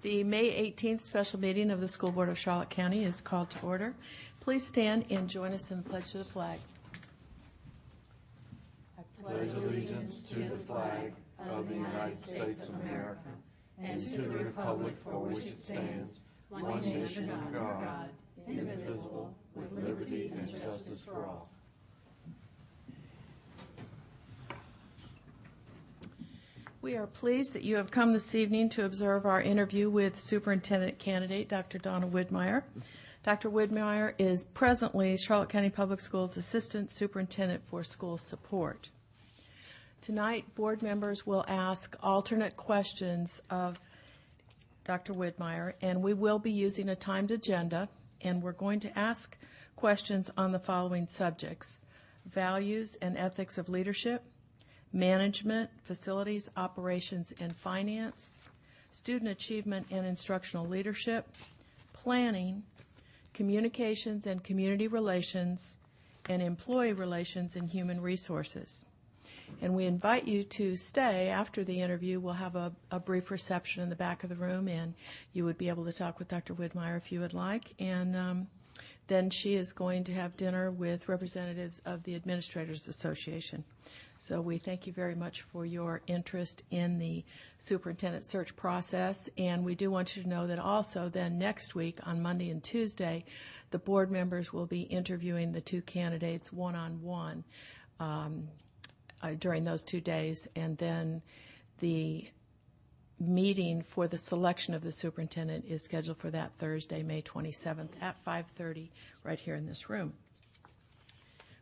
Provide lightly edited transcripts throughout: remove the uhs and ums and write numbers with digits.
The May 18th special meeting of the School Board of Charlotte County is called to order. Please stand and join us in the pledge to the flag. I pledge allegiance to the flag of the United States of America and to the republic for which it stands, one nation under God, indivisible, with liberty and justice for all. We are pleased that you have come this evening to observe our interview with Superintendent candidate Dr. Donna Widmeyer. Dr. Widmeyer is presently Charlotte County Public Schools Assistant Superintendent for School Support. Tonight, board members will ask alternate questions of Dr. Widmeyer, and we will be using a timed agenda, and we're going to ask questions on the following subjects: values and ethics of leadership, management, facilities, operations, and finance, student achievement and instructional leadership, planning, communications and community relations, and employee relations and human resources. And we invite you to stay after the interview. We'll have a brief reception in the back of the room, and you would be able to talk with Dr. Widmeyer if you would like. And then she is going to have dinner with representatives of the Administrators Association. So we thank you very much for your interest in the superintendent search process, and we do want you to know that also then next week on Monday and Tuesday, the board members will be interviewing the two candidates one-on-one during those 2 days, and then the meeting for the selection of the superintendent is scheduled for that Thursday, May 27th at 5:30 right here in this room.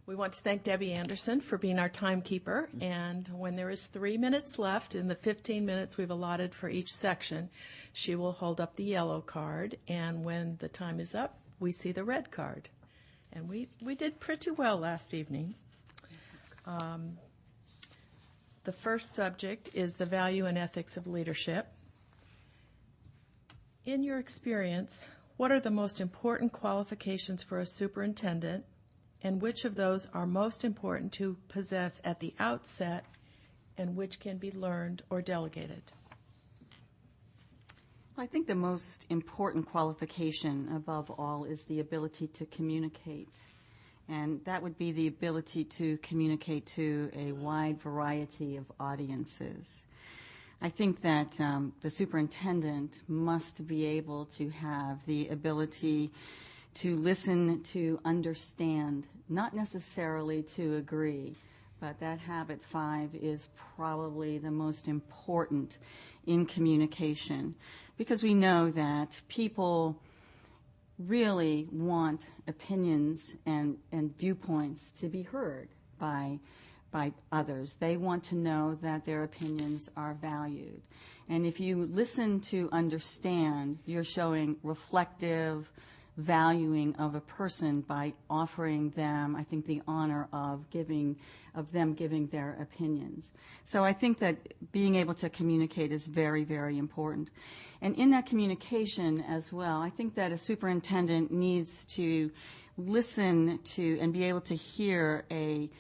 We want to thank Debbie Anderson for being our timekeeper, and when there is 3 minutes left in the 15 minutes we've allotted for each section, she will hold up the yellow card, and when the time is up, we see the red card. And we did pretty well last evening. The first subject is the value and ethics of leadership. In your experience, what are the most important qualifications for a superintendent, and which of those are most important to possess at the outset, and which can be learned or delegated? I think the most important qualification above all is the ability to communicate. And that would be the ability to communicate to a wide variety of audiences. I think that the superintendent must be able to have the ability to listen, to understand, not necessarily to agree, but that habit 5 is probably the most important in communication, because we know that people really want opinions and viewpoints to be heard by others. They want to know that their opinions are valued. And if you listen to understand, you're showing reflective valuing of a person by offering them, I think, the honor of them giving their opinions. So I think that being able to communicate is very, very important. And in that communication as well, I think that a superintendent needs to listen to and be able to hear a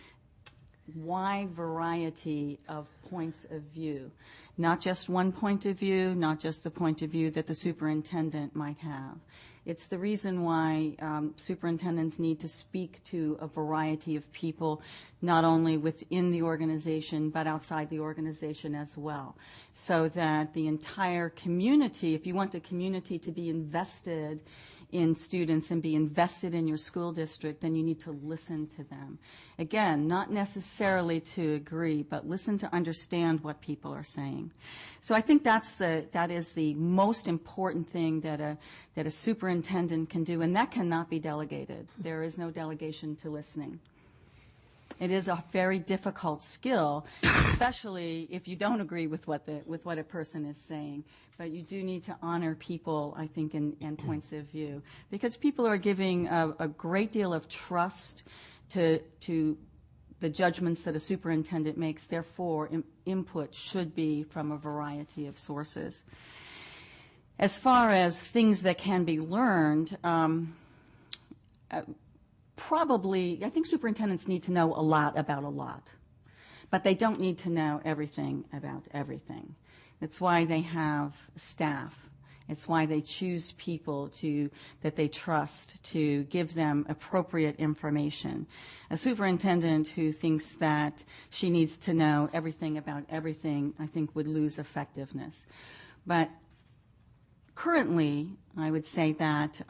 wide variety of points of view. Not just one point of view, not just the point of view that the superintendent might have. It's the reason why superintendents need to speak to a variety of people, not only within the organization, but outside the organization as well, so that the entire community, if you want the community to be invested in students and be invested in your school district, then you need to listen to them. Again, not necessarily to agree, but listen to understand what people are saying. So I think that is the most important thing that a superintendent can do, and that cannot be delegated. There is no delegation to listening. It is a very difficult skill, especially if you don't agree with what a person is saying. But you do need to honor people, I think, and points of view, because people are giving a great deal of trust to the judgments that a superintendent makes. Therefore, input should be from a variety of sources. As far as things that can be learned, probably, I think superintendents need to know a lot about a lot, but they don't need to know everything about everything. That's why they have staff It's why they choose people that they trust to give them appropriate information. A superintendent who thinks that she needs to know everything about everything, I think, would lose effectiveness. But currently, I would say that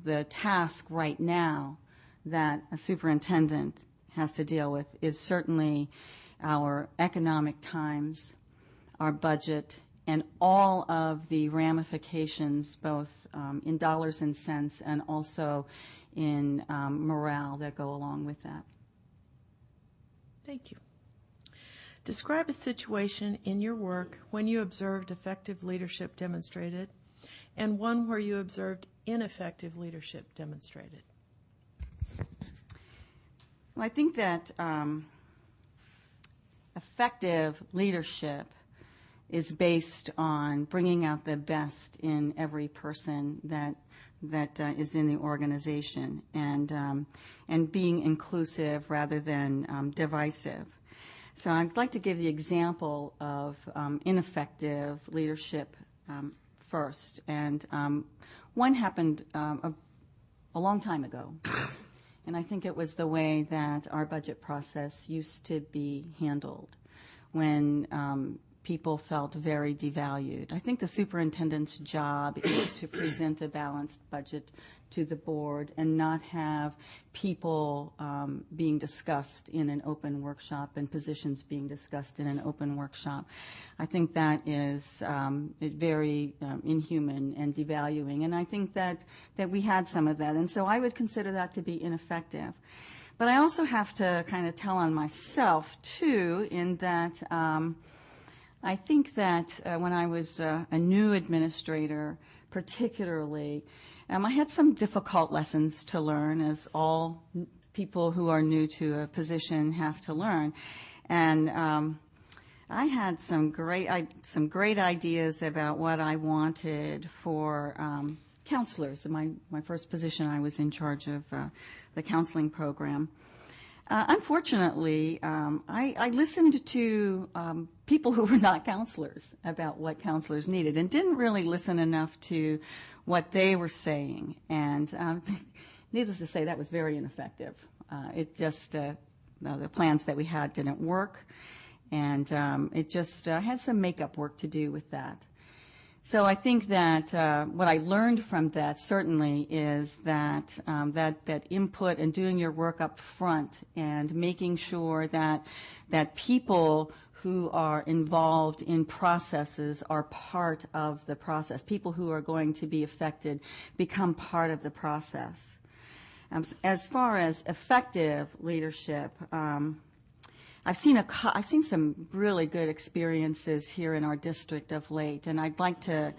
the task right now that a superintendent has to deal with is certainly our economic times, our budget, and all of the ramifications, both in dollars and cents and also in morale that go along with that. Thank you. Describe a situation in your work when you observed effective leadership demonstrated and one where you observed ineffective leadership demonstrated. Well, I think that effective leadership is based on bringing out the best in every person that is in the organization and being inclusive rather than divisive. So I'd like to give the example of ineffective leadership first. And one happened a long time ago. And I think it was the way that our budget process used to be handled when people felt very devalued. I think the superintendent's job is to present a balanced budget to the board and not have people being discussed in an open workshop and positions being discussed in an open workshop. I think that is very inhuman and devaluing, and I think that we had some of that, and so I would consider that to be ineffective. But I also have to kind of tell on myself, too, in that I think that when I was a new administrator, particularly, I had some difficult lessons to learn, as all people who are new to a position have to learn. And I had some great ideas about what I wanted for counselors. In my first position, I was in charge of the counseling program. Unfortunately, I listened to people who were not counselors about what counselors needed and didn't really listen enough to what they were saying. And needless to say, that was very ineffective. It just, the plans that we had didn't work, and it just had some makeup work to do with that. So I think that what I learned from that certainly is that that input and doing your work up front and making sure that people who are involved in processes are part of the process. People who are going to be affected become part of the process. As far as effective leadership, I've seen some really good experiences here in our district of late, and I'd like to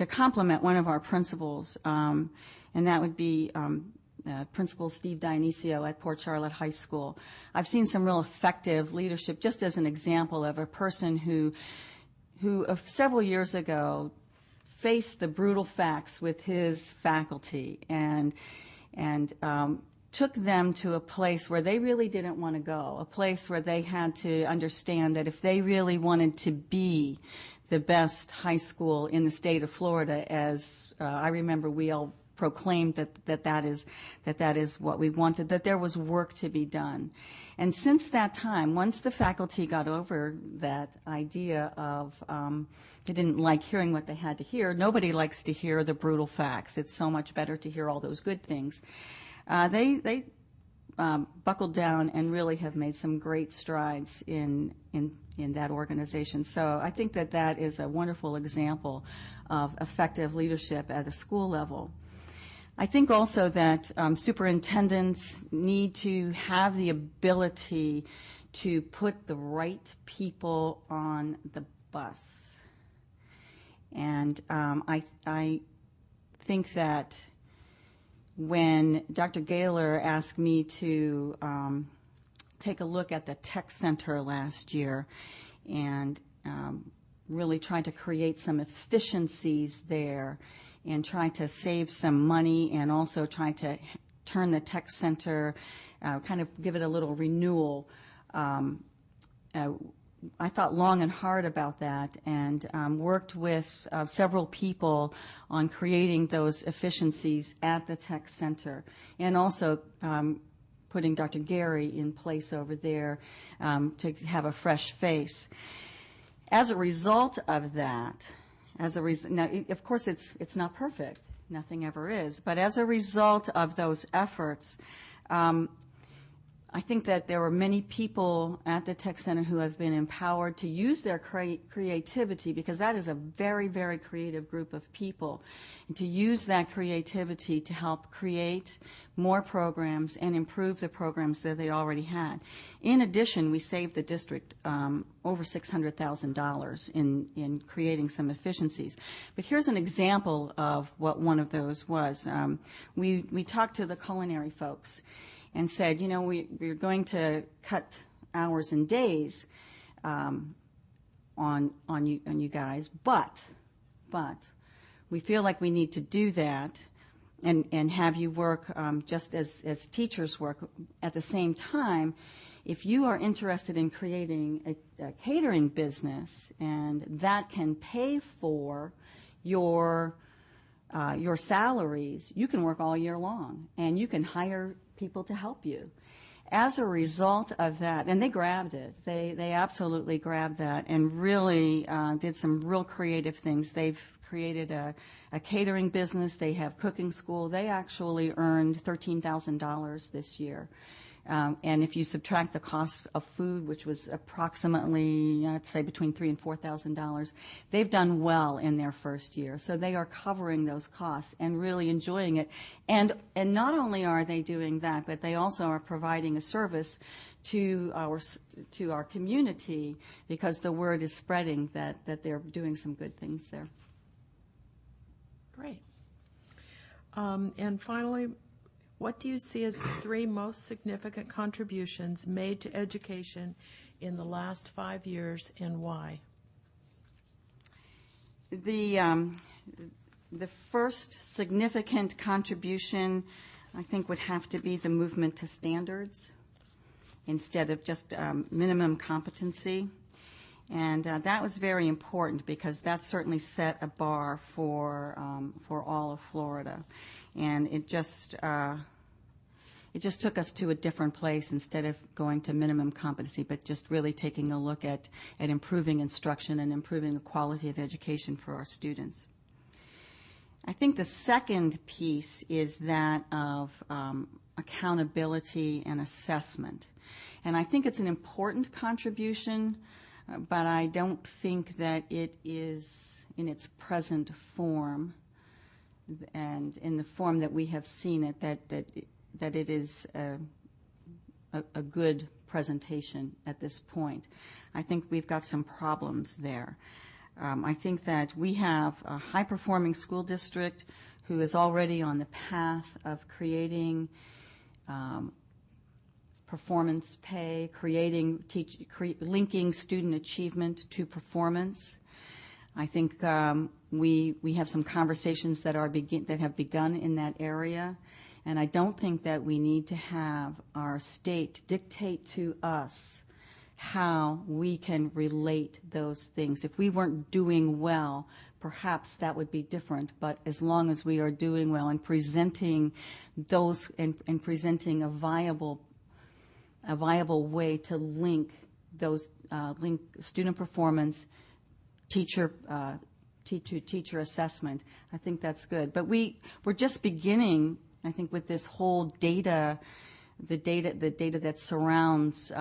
compliment one of our principals, and that would be Principal Steve Dionisio at Port Charlotte High School. I've seen some real effective leadership, just as an example of a person who several years ago faced the brutal facts with his faculty and took them to a place where they really didn't want to go, a place where they had to understand that if they really wanted to be the best high school in the state of Florida, as I remember we all proclaimed that is what we wanted, that there was work to be done. And since that time, once the faculty got over that idea of they didn't like hearing what they had to hear, nobody likes to hear the brutal facts. It's so much better to hear all those good things. They buckled down and really have made some great strides in that organization. So I think that is a wonderful example of effective leadership at a school level. I think also that superintendents need to have the ability to put the right people on the bus. And I think that when Dr. Gaylor asked me to take a look at the tech center last year and really try to create some efficiencies there and try to save some money and also try to turn the tech center, kind of give it a little renewal, I thought long and hard about that, and worked with several people on creating those efficiencies at the tech center, and also putting Dr. Gary in place over there to have a fresh face. As a result of that, now, of course, it's not perfect. Nothing ever is. But as a result of those efforts, I think that there were many people at the Tech Center who have been empowered to use their creativity, because that is a very, very creative group of people, and to use that creativity to help create more programs and improve the programs that they already had. In addition, we saved the district over $600,000 in creating some efficiencies. But here's an example of what one of those was. We talked to the culinary folks and said, you know, we're going to cut hours and days on you guys, but we feel like we need to do that and have you work just as teachers work. At the same time, if you are interested in creating a catering business and that can pay for your salaries, you can work all year long and you can hire people to help you. As a result of that, and they grabbed it, they absolutely grabbed that and really did some real creative things. They've created a catering business. They have cooking school. They actually earned $13,000 this year. And if you subtract the cost of food, which was approximately, I'd say, between $3,000 and $4,000, they've done well in their first year. So they are covering those costs and really enjoying it. And not only are they doing that, but they also are providing a service to our community, because the word is spreading that they're doing some good things there. Great. And finally, what do you see as the three most significant contributions made to education in the last 5 years, and why? The first significant contribution, I think, would have to be the movement to standards instead of just minimum competency. And that was very important, because that certainly set a bar for all of Florida. And it just took us to a different place, instead of going to minimum competency, but just really taking a look at improving instruction and improving the quality of education for our students. I think the second piece is that of accountability and assessment. And I think it's an important contribution, but I don't think that it is in its present form and in the form that we have seen it, that it is a good presentation at this point. I think we've got some problems there. I think that we have a high-performing school district who is already on the path of creating performance pay, linking student achievement to performance. I think we have some conversations that have begun in that area. And I don't think that we need to have our state dictate to us how we can relate those things. If we weren't doing well, perhaps that would be different. But as long as we are doing well and presenting those and presenting a viable way to link those link student performance, teacher assessment, I think that's good. But we're just beginning, I think, with this whole data, the data that surrounds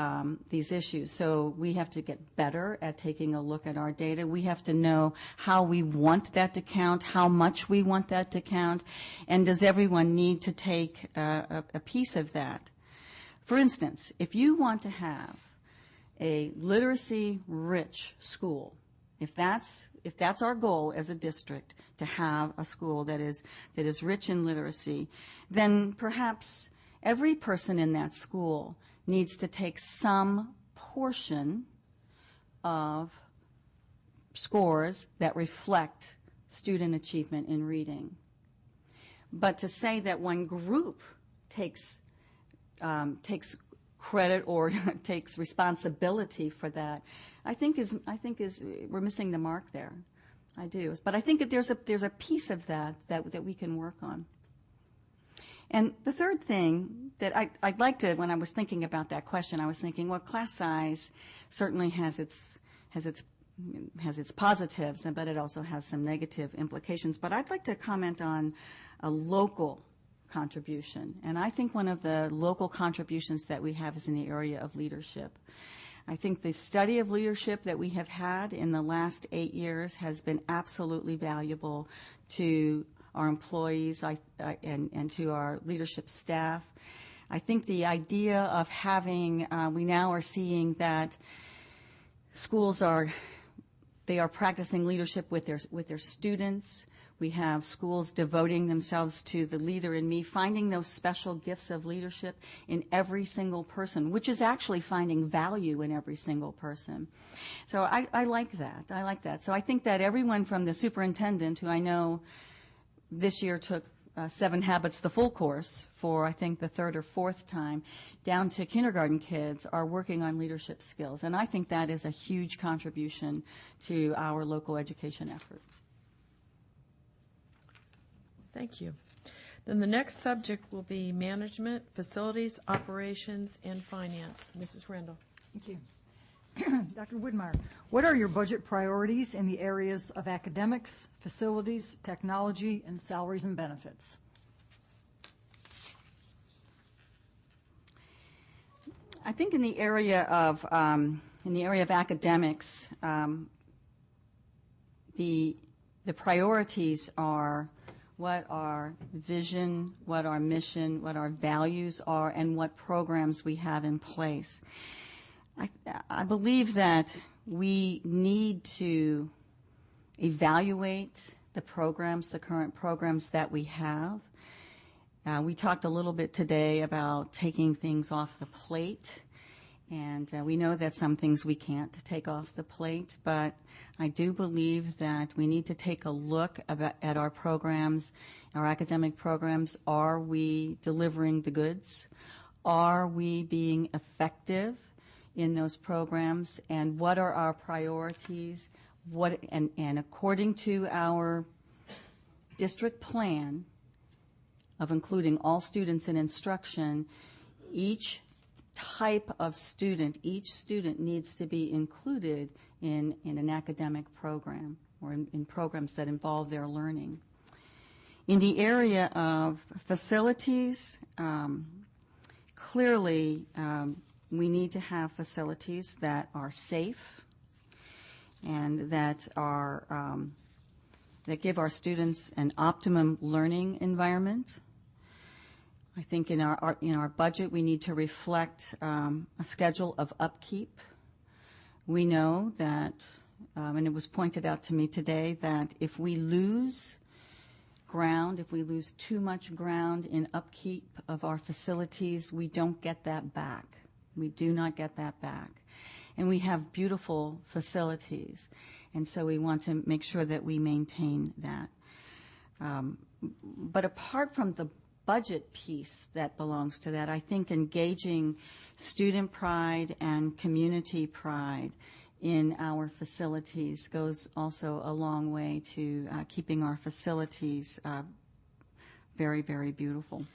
these issues. So we have to get better at taking a look at our data. We have to know how we want that to count, how much we want that to count, and does everyone need to take a piece of that? For instance, if you want to have a literacy-rich school, if that's our goal as a district, to have a school that is rich in literacy, then perhaps every person in that school needs to take some portion of scores that reflect student achievement in reading. But to say that one group takes credit or takes responsibility for that, I think is we're missing the mark there. I do. But I think that there's a piece of that we can work on. And the third thing that I'd like to, when I was thinking about that question, I was thinking, well, class size certainly has its positives, but it also has some negative implications. But I'd like to comment on a local contribution. And I think one of the local contributions that we have is in the area of leadership. I think the study of leadership that we have had in the last 8 years has been absolutely valuable to our employees and to our leadership staff. I think the idea of having, we now are seeing that schools are practicing leadership with their students. We have schools devoting themselves to the leader in me, finding those special gifts of leadership in every single person, which is actually finding value in every single person. So I like that. I like that. So I think that everyone from the superintendent, who I know this year took 7 Habits, the full course, for I think the 3rd or 4th time, down to kindergarten kids, are working on leadership skills. And I think that is a huge contribution to our local education effort. Thank you. Then the next subject will be management, facilities, operations, and finance. Mrs. Rendell. Thank you. Dr. Widmeyer, what are your budget priorities in the areas of academics, facilities, technology, and salaries and benefits? I think in the area of academics, the priorities are what our vision, what our mission, what our values are, and what programs we have in place. I believe that we need to evaluate the programs, the current programs that we have. We talked a little bit today about taking things off the plate, and we know that some things we can't take off the plate, but I do believe that we need to take a look at our programs, our academic programs. Are we delivering the goods? Are we being effective in those programs? And what are our priorities? And according to our district plan of including all students in instruction, each type of student, each student needs to be included in an academic program or in programs that involve their learning. In the area of facilities, clearly we need to have facilities that are safe and that give our students an optimum learning environment. I think in our budget we need to reflect a schedule of upkeep. We know that, and it was pointed out to me today, that if we lose ground, if we lose too much ground in upkeep of our facilities, we don't get that back. We do not get that back. And we have beautiful facilities, and so we want to make sure that we maintain that. But apart from the budget piece that belongs to that, I think engaging student pride and community pride in our facilities goes also a long way to keeping our facilities very, very beautiful.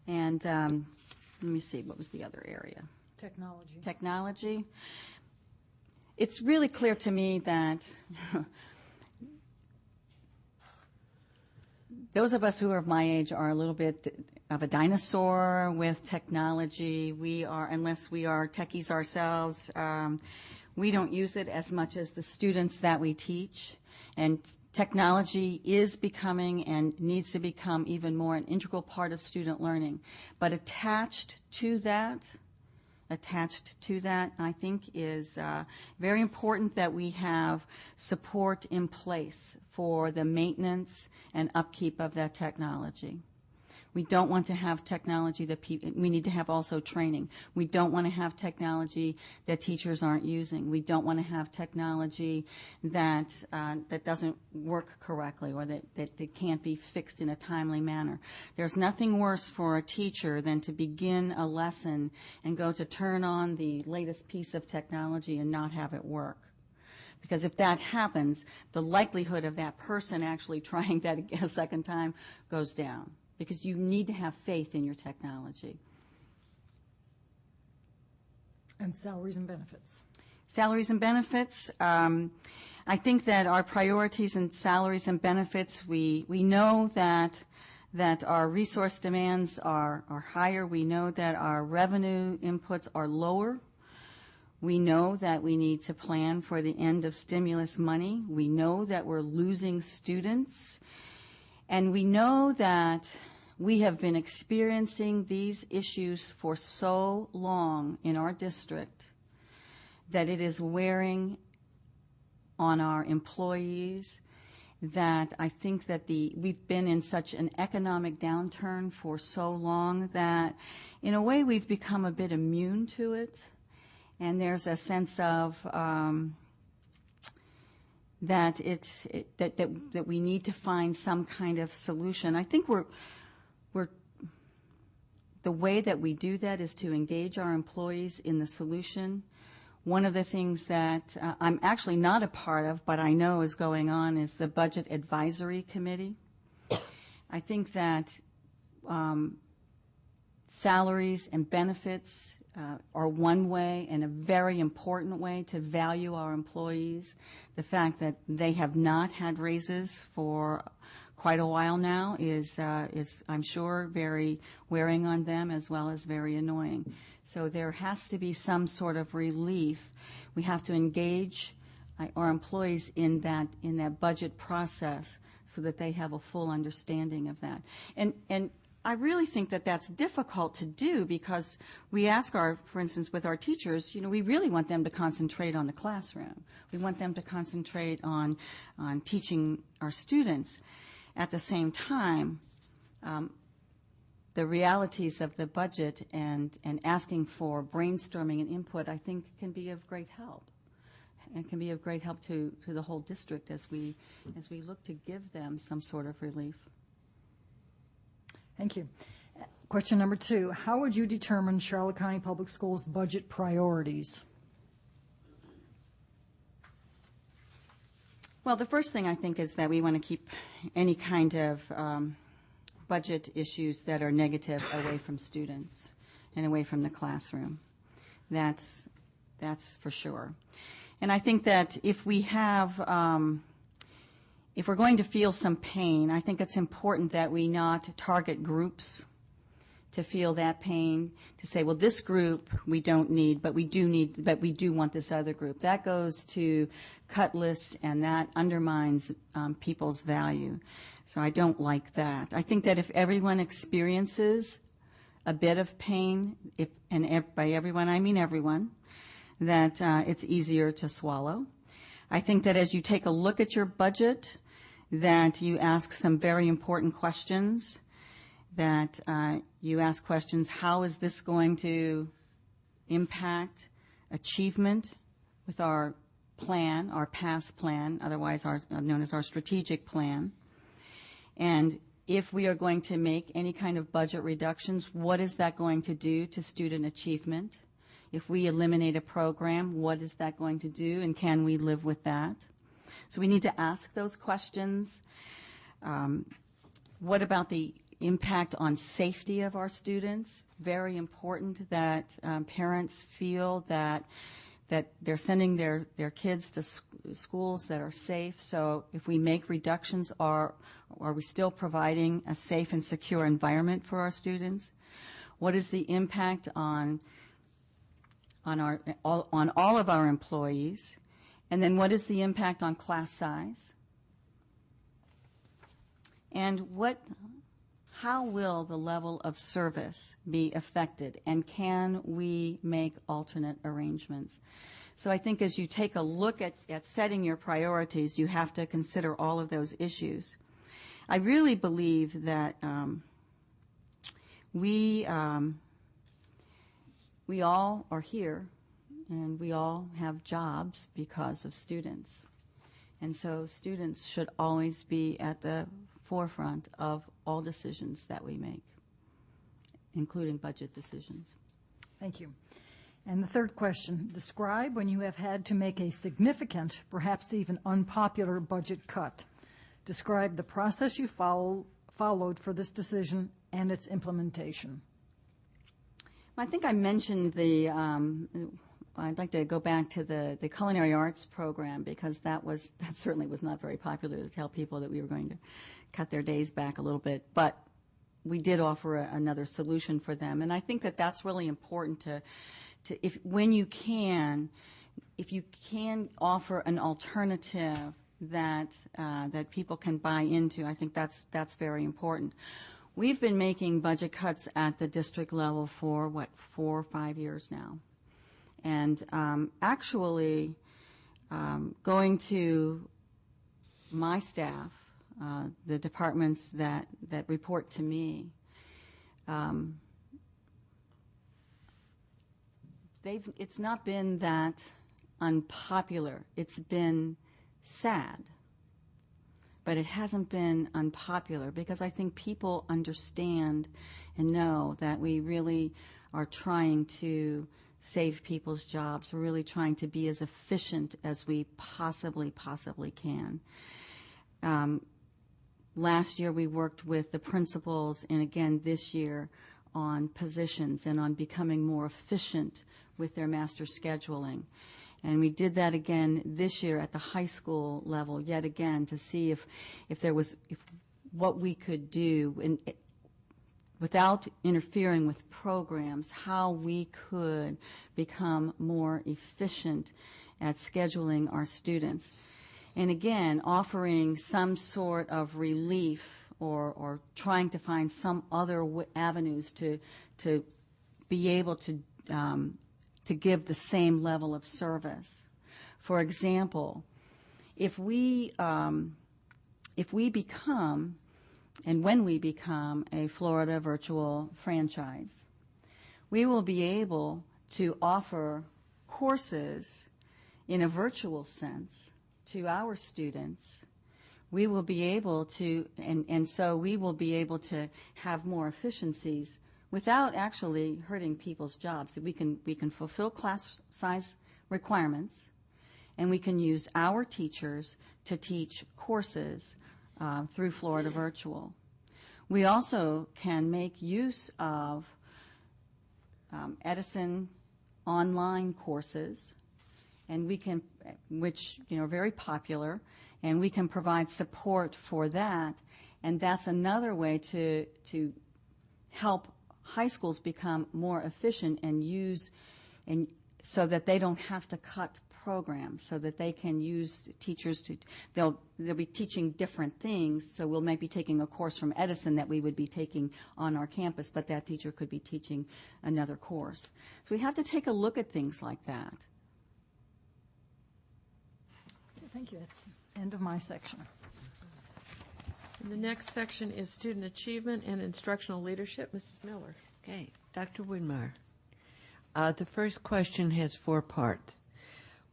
And let me see, what was the other area? Technology. Technology. It's really clear to me that those of us who are of my age are a little bit of a dinosaur with technology. We are, unless we are techies ourselves, we don't use it as much as the students that we teach. And technology is becoming and needs to become even more an integral part of student learning. But attached to that, I think is very important that we have support in place for the maintenance and upkeep of that technology. We don't want to have technology that we need to have also training. We don't want to have technology that teachers aren't using. We don't want to have technology that doesn't work correctly or that can't be fixed in a timely manner. There's nothing worse for a teacher than to begin a lesson and go to turn on the latest piece of technology and not have it work. Because if that happens, the likelihood of that person actually trying that a second time goes down. Because you need to have faith in your technology. And salaries and benefits. Salaries and benefits. I think that our priorities in salaries and benefits, we know that our resource demands are higher. We know that our revenue inputs are lower. We know that we need to plan for the end of stimulus money. We know that we're losing students. And we know that we have been experiencing these issues for so long in our district that it is wearing on our employees, that I think that we've been in such an economic downturn for so long that in a way we've become a bit immune to it. And there's a sense of that we need to find some kind of solution. I think the way that we do that is to engage our employees in the solution. One of the things that I'm actually not a part of, but I know is going on, is the Budget Advisory Committee. I think that salaries and benefits are one way, and a very important way to value our employees. The fact that they have not had raises for quite a while now is I'm sure, very wearing on them as well as very annoying. So there has to be some sort of relief. We have to engage our employees in that budget process so that they have a full understanding of that. And I really think that that's difficult to do because we ask for instance, with our teachers, we really want them to concentrate on the classroom. We want them to concentrate on teaching our students. At the same time, the realities of the budget and asking for brainstorming and input, I think, can be of great help. And can be of great help to the whole district as we look to give them some sort of relief. Thank you. Question number 2, how would you determine Charlotte County Public Schools' budget priorities? Well, the first thing I think is that we want to keep any kind of budget issues that are negative away from students and away from the classroom. That's for sure. And I think that if we have, if we're going to feel some pain, I think it's important that we not target groups to feel that pain, to say, well, this group we don't need, but we do want this other group. That goes to cut lists, and that undermines people's value. So I don't like that. I think that if everyone experiences a bit of pain, and by everyone I mean everyone, that it's easier to swallow. I think that as you take a look at your budget, that you ask some very important questions, that you ask questions, how is this going to impact achievement with our plan, our past plan, otherwise known as our strategic plan? And if we are going to make any kind of budget reductions, what is that going to do to student achievement? If we eliminate a program, what is that going to do, and can we live with that? So we need to ask those questions. What about the impact on safety of our students? Very important that parents feel that they're sending their kids to schools that are safe. So if we make reductions, are we still providing a safe and secure environment for our students? What is the impact on all of our employees? And then what is the impact on class size? And how will the level of service be affected? And can we make alternate arrangements? So I think as you take a look at setting your priorities, you have to consider all of those issues. I really believe that we all are here, and we all have jobs because of students. And so students should always be at the forefront of all decisions that we make, including budget decisions. Thank you. And the third question, describe when you have had to make a significant, perhaps even unpopular budget cut. Describe the process you followed for this decision and its implementation. Well, I think I mentioned I'd like to go back to the culinary arts program, because that certainly was not very popular to tell people that we were going to cut their days back a little bit. But we did offer another solution for them. And I think that that's really important if you can offer an alternative that people can buy into, I think that's very important. We've been making budget cuts at the district level for 4 or 5 years now. And actually, going to my staff, the departments that report to me, it's not been that unpopular. It's been sad, but it hasn't been unpopular, because I think people understand and know that we really are trying to save people's jobs. We're really trying to be as efficient as we possibly can. Last year we worked with the principals, and again this year, on positions and on becoming more efficient with their master scheduling. And we did that again this year at the high school level, yet again, to see if what we could do without interfering with programs, how we could become more efficient at scheduling our students. And again, offering some sort of relief or trying to find some other avenues to be able to give the same level of service. For example, if we become, and when we become, a Florida virtual franchise, we will be able to offer courses in a virtual sense to our students. We will be able to, and so we will be able to have more efficiencies without actually hurting people's jobs. We can fulfill class size requirements, and we can use our teachers to teach courses through Florida Virtual. We also can make use of Edison online courses, and which are very popular, and we can provide support for that. And that's another way to help high schools become more efficient and so that they don't have to cut programs, so that they can use teachers they'll be teaching different things. So we'll maybe taking a course from Edison that we would be taking on our campus, but that teacher could be teaching another course. So we have to take a look at things like that. Okay, thank you. That's the end of my section. And the next section is student achievement and instructional leadership. Mrs. Miller. Okay, Dr. Widmeyer. The first question has 4 parts.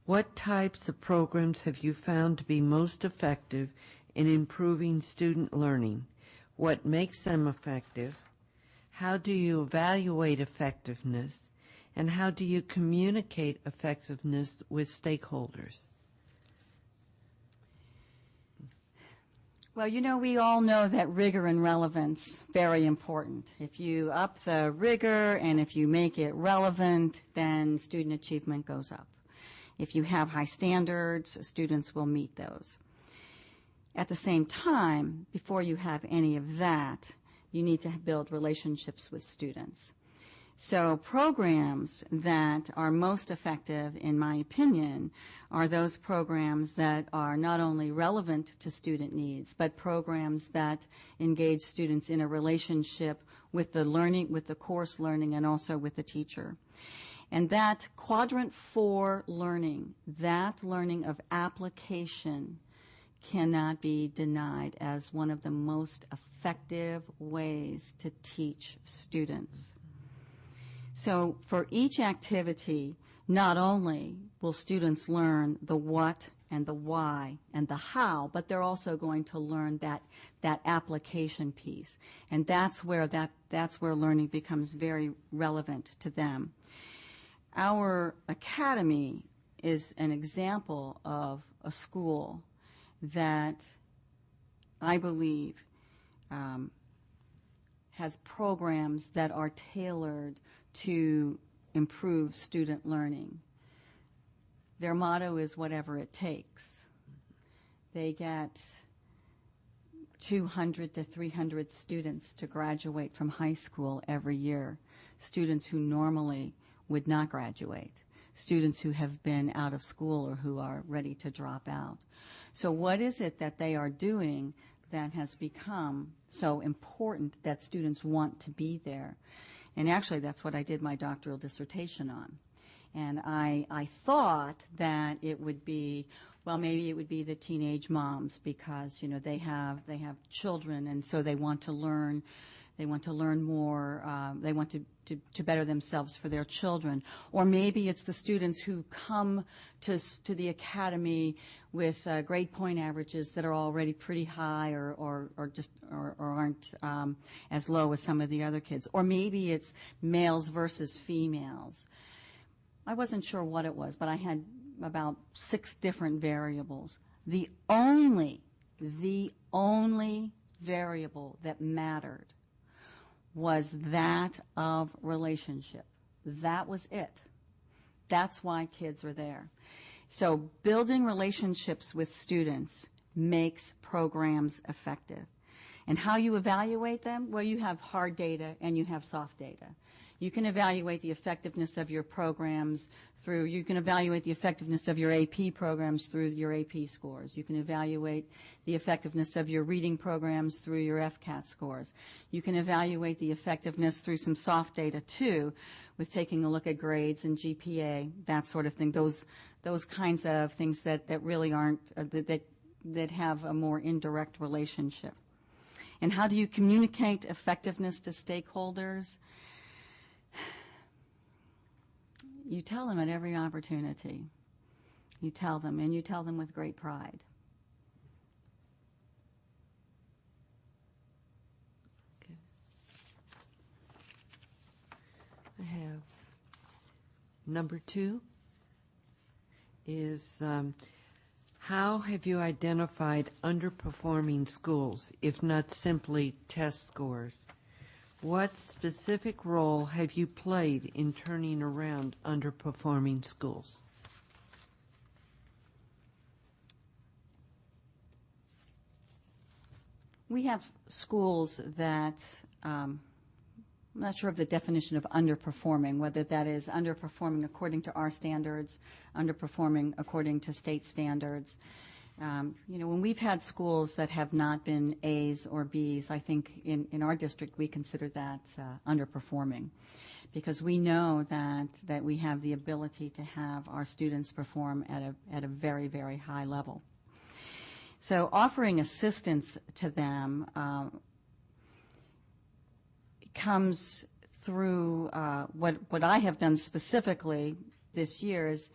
What types of programs have you found to be most effective in improving student learning? What makes them effective? How do you evaluate effectiveness? And how do you communicate effectiveness with stakeholders? Well, we all know that rigor and relevance, very important. If you up the rigor and if you make it relevant, then student achievement goes up. If you have high standards, students will meet those. At the same time, before you have any of that, you need to build relationships with students. So programs that are most effective, in my opinion, are those programs that are not only relevant to student needs, but programs that engage students in a relationship with the learning, with the course learning, and also with the teacher. And that quadrant 4 learning, that learning of application, cannot be denied as one of the most effective ways to teach students. So for each activity, not only will students learn the what and the why and the how, but they're also going to learn that application piece. And that's where learning becomes very relevant to them. Our academy is an example of a school that I believe has programs that are tailored to improve student learning. Their motto is whatever it takes. They get 200 to 300 students to graduate from high school every year, students who normally would not graduate, students who have been out of school or who are ready to drop out. So what is it that they are doing that has become so important that students want to be there? And actually, that's what I did my doctoral dissertation on. And I thought that it would be, well, maybe it would be the teenage moms because, you know, they have children, and so they want to learn more, they want to better themselves for their children. Or maybe it's the students who come to the academy with grade point averages that are already pretty high or aren't as low as some of the other kids. Or maybe it's males versus females. I wasn't sure what it was, but I had about 6 different variables. The only variable that mattered was that of relationship. That was it. That's why kids are there. So building relationships with students makes programs effective. And how you evaluate them? Well, you have hard data and you have soft data. You can evaluate the effectiveness of your programs you can evaluate the effectiveness of your AP programs through your AP scores. You can evaluate the effectiveness of your reading programs through your FCAT scores. You can evaluate the effectiveness through some soft data too, with taking a look at grades and GPA, that sort of thing. Those kinds of things that really aren't, that have a more indirect relationship. And how do you communicate effectiveness to stakeholders? You tell them at every opportunity. You tell them, and you tell them with great pride. Okay. I have number 2 is how have you identified underperforming schools, if not simply test scores? What specific role have you played in turning around underperforming schools? We have schools that, I'm not sure of the definition of underperforming, whether that is underperforming according to our standards, underperforming according to state standards. When we've had schools that have not been A's or B's, I think in our district we consider that underperforming, because we know that we have the ability to have our students perform at a very, very high level. So offering assistance to them comes through what I have done specifically this year is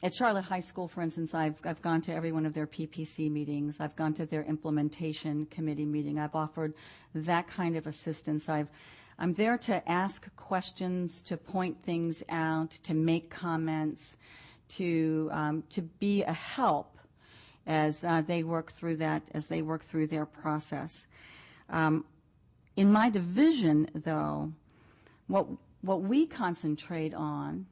at Charlotte High School, for instance, I've gone to every one of their PPC meetings. I've gone to their implementation committee meeting. I've offered that kind of assistance. I'm there to ask questions, to point things out, to make comments, to be a help as they work through their process. In my division, though, what we concentrate on,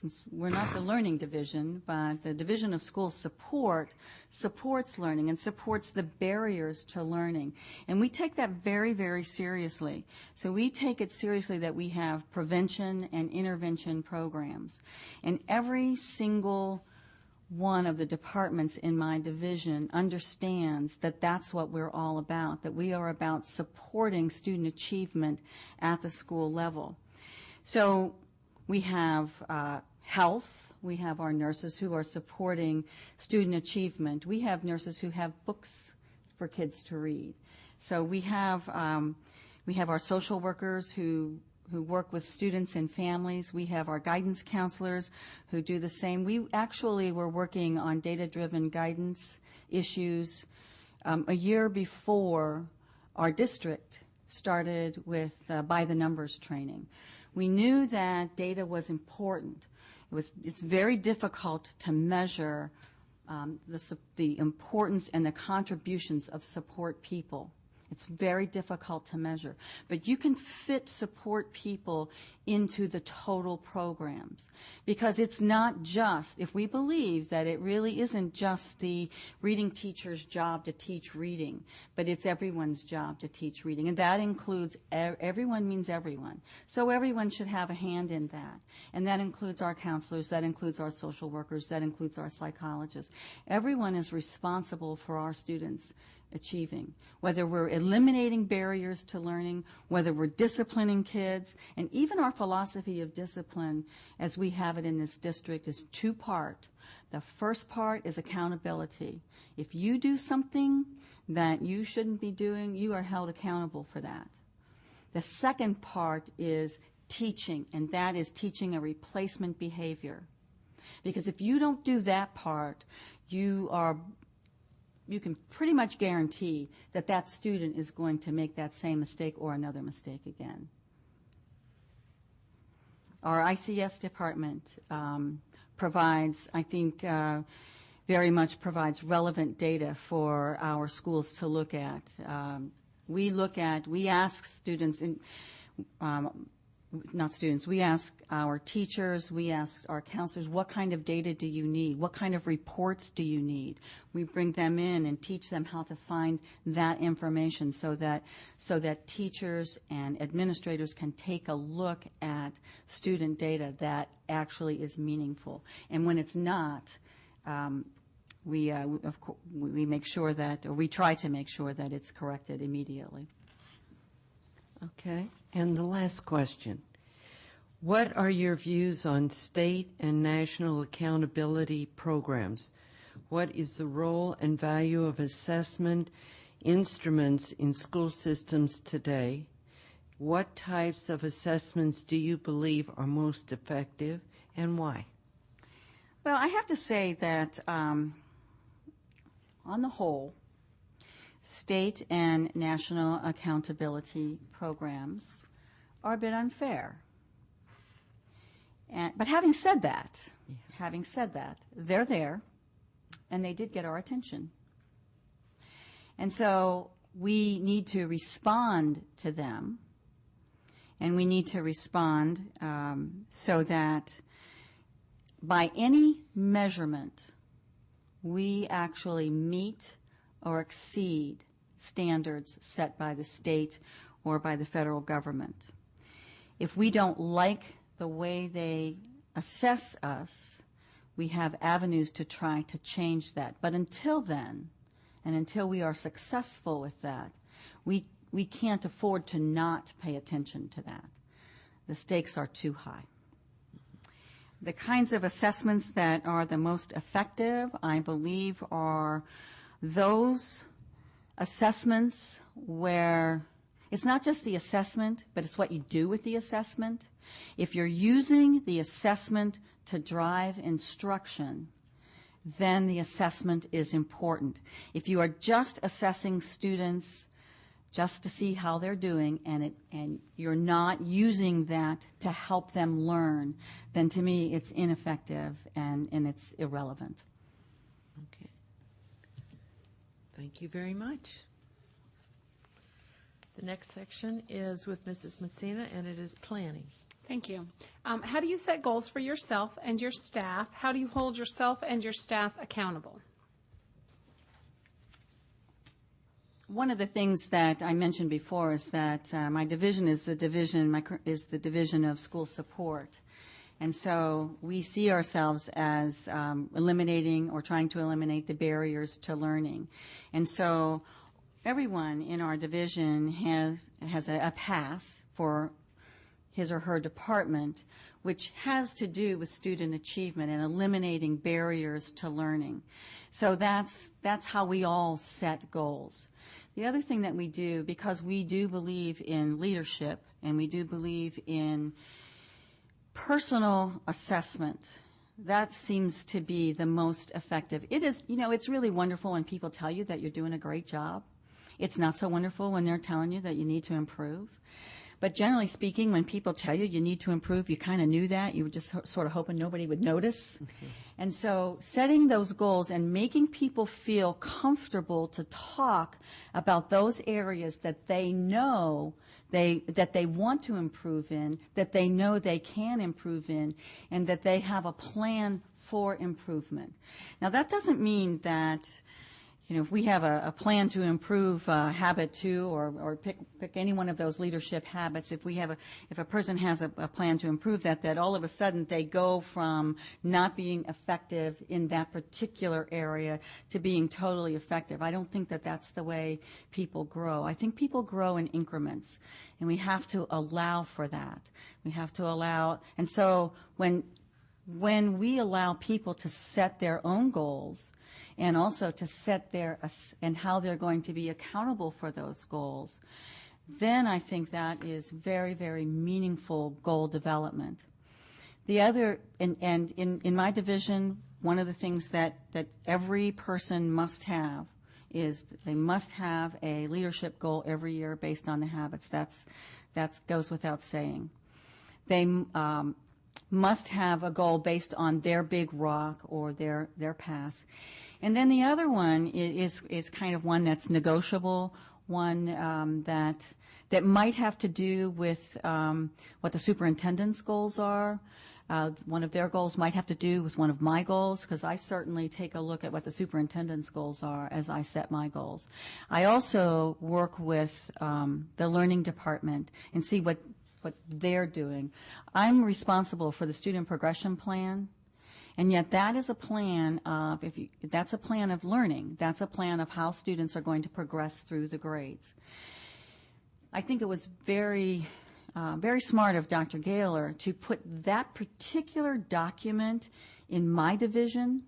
since we're not the learning division, but the Division of School Support supports learning and supports the barriers to learning. And we take that very, very seriously. So we take it seriously that we have prevention and intervention programs. And every single one of the departments in my division understands that that's what we're all about, that we are about supporting student achievement at the school level. So we have health, We have our nurses who are supporting student achievement. We have nurses who have books for kids to read. So we have our social workers who work with students and families. We have our guidance counselors who do the same. We actually were working on data-driven guidance issues a year before our district started with by the numbers training. We knew that data was important. It's very difficult to measure the importance and the contributions of support people. It's very difficult to measure. But you can fit support people into the total programs, because it's not just, if we believe that it really isn't just the reading teacher's job to teach reading, but it's everyone's job to teach reading. And that includes, everyone means everyone. So everyone should have a hand in that. And that includes our counselors, that includes our social workers, that includes our psychologists. Everyone is responsible for our students achieving, whether we're eliminating barriers to learning, whether we're disciplining kids, and even our philosophy of discipline as we have it in this district is two-part. The first part is accountability. If you do something that you shouldn't be doing, you are held accountable for that. The second part is teaching, and that is teaching a replacement behavior. Because if you don't do that part, you can pretty much guarantee that that student is going to make that same mistake or another mistake again. Our ICS department provides, I think, very much provides relevant data for our schools to look at. We ask students, we ask our teachers, we ask our counselors, what kind of data do you need? What kind of reports do you need? We bring them in and teach them how to find that information so that teachers and administrators can take a look at student data that actually is meaningful. And when it's not, we make sure that, or we try to make sure that it's corrected immediately. Okay. And the last question. What are your views on state and national accountability programs? What is the role and value of assessment instruments in school systems today? What types of assessments do you believe are most effective, and why? Well, I have to say that on the whole, state and national accountability programs are a bit unfair. But having said that, they're there, and they did get our attention. And so we need to respond to them, and we need to respond so that by any measurement, we actually meet or exceed standards set by the state or by the federal government. If we don't like the way they assess us, we have avenues to try to change that. But until then, and until we are successful with that, we can't afford to not pay attention to that. The stakes are too high. The kinds of assessments that are the most effective, I believe, are those assessments where it's not just the assessment, but it's what you do with the assessment. If you're using the assessment to drive instruction, then the assessment is important. If you are just assessing students just to see how they're doing and you're not using that to help them learn, then to me it's ineffective and it's irrelevant. Okay. Thank you very much. The next section is with Mrs. Messina, and it is planning. Thank you. How do you set goals for yourself and your staff? How do you hold yourself and your staff accountable? One of the things that I mentioned before is that my division is the division of school support. And so we see ourselves as eliminating or trying to eliminate the barriers to learning. And so everyone in our division has a pass for his or her department, which has to do with student achievement and eliminating barriers to learning. So that's how we all set goals. The other thing that we do, because we do believe in leadership and we do believe in personal assessment, that seems to be the most effective. It is, it's really wonderful when people tell you that you're doing a great job. It's not so wonderful when they're telling you that you need to improve. But generally speaking, when people tell you you need to improve, you kind of knew that. You were just sort of hoping nobody would notice. Mm-hmm. And so setting those goals and making people feel comfortable to talk about those areas that they know that they want to improve in, that they know they can improve in, and that they have a plan for improvement. Now, that doesn't mean that if we have a plan to improve habit 2 or pick any one of those leadership habits, if a person has a plan to improve that all of a sudden they go from not being effective in that particular area to being totally effective. I don't think that that's the way people grow. I think people grow in increments, and we have to allow for that. We have to allow, and so when we allow people to set their own goals, and also to set and how they're going to be accountable for those goals, then I think that is very, very meaningful goal development. The other, and in my division, one of the things that every person must have is that they must have a leadership goal every year based on the habits. That goes without saying. They must have a goal based on their big rock or their past. And then the other one is kind of one that's negotiable, one that might have to do with what the superintendent's goals are. One of their goals might have to do with one of my goals, because I certainly take a look at what the superintendent's goals are as I set my goals. I also work with the learning department and see what they're doing. I'm responsible for the student progression plan. And yet that is a plan of, that's a plan of learning. That's a plan of how students are going to progress through the grades. I think it was very smart of Dr. Gaylor to put that particular document in my division,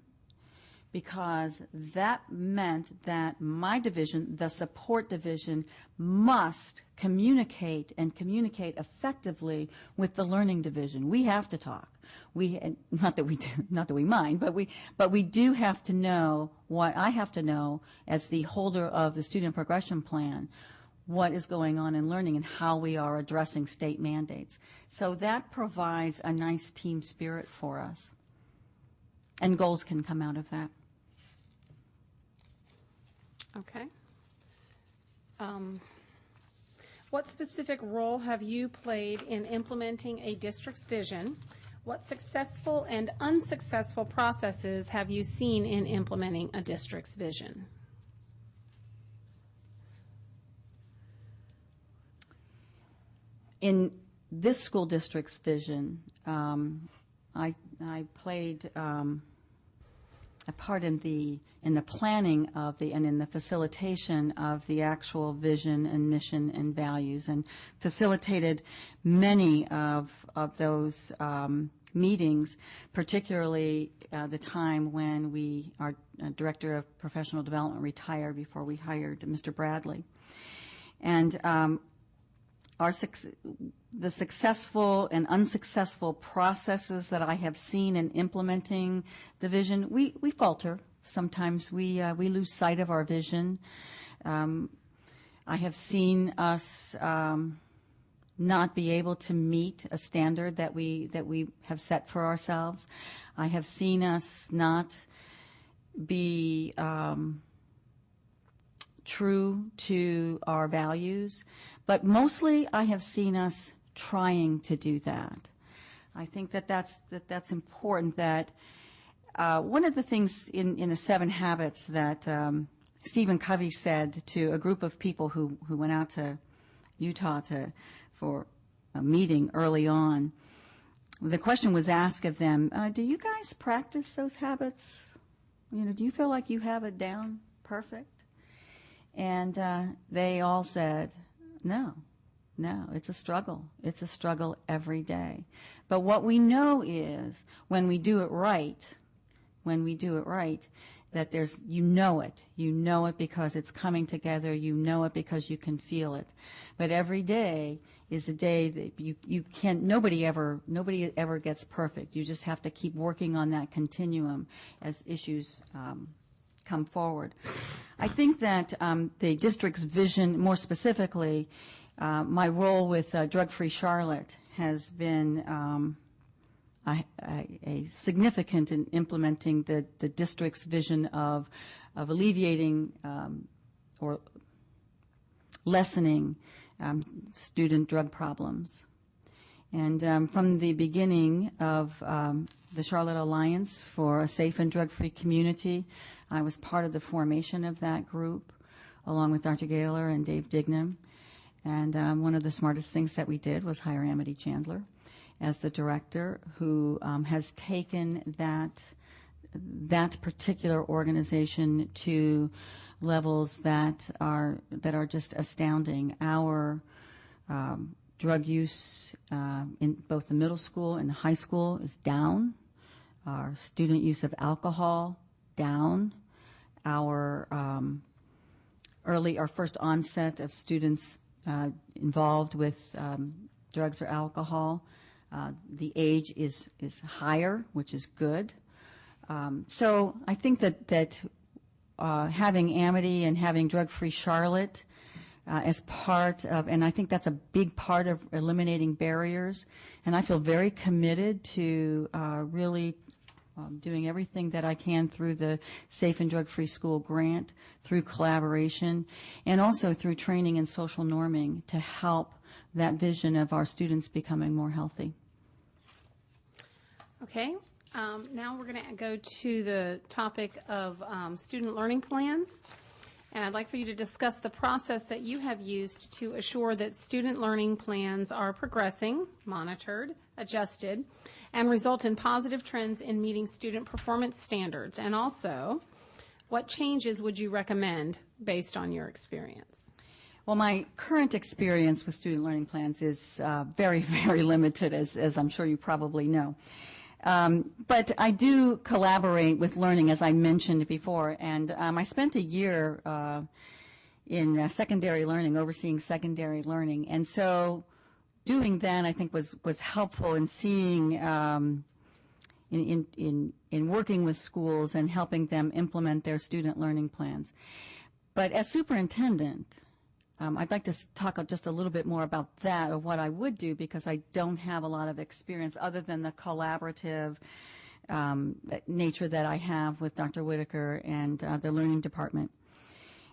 because that meant that my division, the support division, must communicate effectively with the learning division. We have to talk. Not that we mind, but we do have to know what I have to know as the holder of the student progression plan, what is going on in learning and how we are addressing state mandates. So that provides a nice team spirit for us, and goals can come out of that. Okay. What specific role have you played in implementing a district's vision? What successful and unsuccessful processes have you seen in implementing a district's vision? In this school district's vision, I played a part in the planning of and in the facilitation of the actual vision and mission and values, and facilitated many of those meetings, particularly the time when our director of professional development retired before we hired Mr. Bradley. And the successful and unsuccessful processes that I have seen in implementing the vision, we falter. Sometimes we lose sight of our vision. I have seen us not be able to meet a standard that we have set for ourselves. I have seen us not be true to our values, but mostly I have seen us trying to do that. I think that's important. That one of the things in the 7 habits that Stephen Covey said to a group of people who went out to Utah for a meeting early on, the question was asked of them, do you guys practice those habits? Do you feel like you have it down perfect? And they all said, no, No, it's a struggle. It's a struggle every day. But what we know is when we do it right, that you know it because it's coming together, you know it because you can feel it. But every day is a day that you can't, nobody ever gets perfect. You just have to keep working on that continuum as issues come forward. I think that the district's vision, more specifically, my role with Drug-Free Charlotte has been a significant in implementing the district's vision of alleviating or lessening student drug problems. And from the beginning of the Charlotte Alliance for a Safe and Drug-Free Community, I was part of the formation of that group, along with Dr. Gaylor and Dave Dignam. And one of the smartest things that we did was hire Amity Chandler as the director, who has taken that particular organization to levels that are just astounding. Our drug use in both the middle school and the high school is down. Our student use of alcohol down. Our first onset of students involved with drugs or alcohol, the age is higher, which is good. So I think that having Amity and having Drug-Free Charlotte as part of, and I think that's a big part of eliminating barriers, and I feel very committed to really doing everything that I can through the Safe and Drug-Free School grant, through collaboration, and also through training and social norming to help that vision of our students becoming more healthy. Okay. Now we're going to go to the topic of student learning plans. And I'd like for you to discuss the process that you have used to assure that student learning plans are progressing, monitored, adjusted, and result in positive trends in meeting student performance standards. And also, what changes would you recommend based on your experience? Well, my current experience with student learning plans is very, very limited, as I'm sure you probably know. But I do collaborate with learning, as I mentioned before, and I spent a year in secondary learning, overseeing secondary learning, and so doing that, I think, was helpful in seeing, in working with schools and helping them implement their student learning plans. But as superintendent, I'd like to talk just a little bit more about that, of what I would do, because I don't have a lot of experience other than the collaborative nature that I have with Dr. Whitaker and the learning department.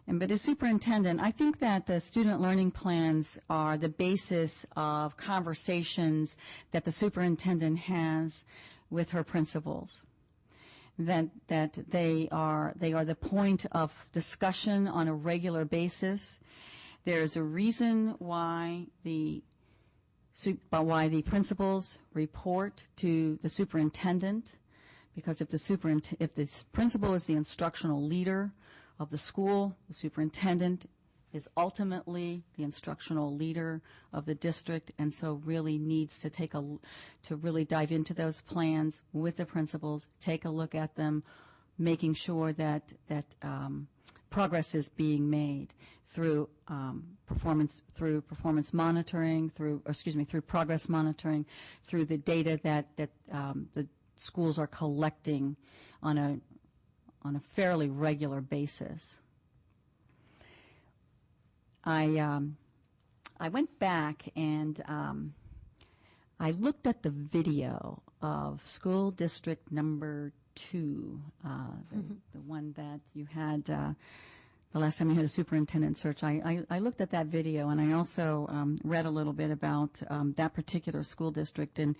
But as superintendent, I think that the student learning plans are the basis of conversations that the superintendent has with her principals. That they are the point of discussion on a regular basis. There is a reason why the principals report to the superintendent, because if the principal is the instructional leader of the school, the superintendent is ultimately the instructional leader of the district, and so really needs to really dive into those plans with the principals, take a look at them, making sure that progress is being made through performance monitoring, through progress monitoring, through the data that the schools are collecting on a fairly regular basis. I went back and I looked at the video of school district number 2, the one that you had the last time you had a superintendent search. I looked at that video, and I also read a little bit about that particular school district and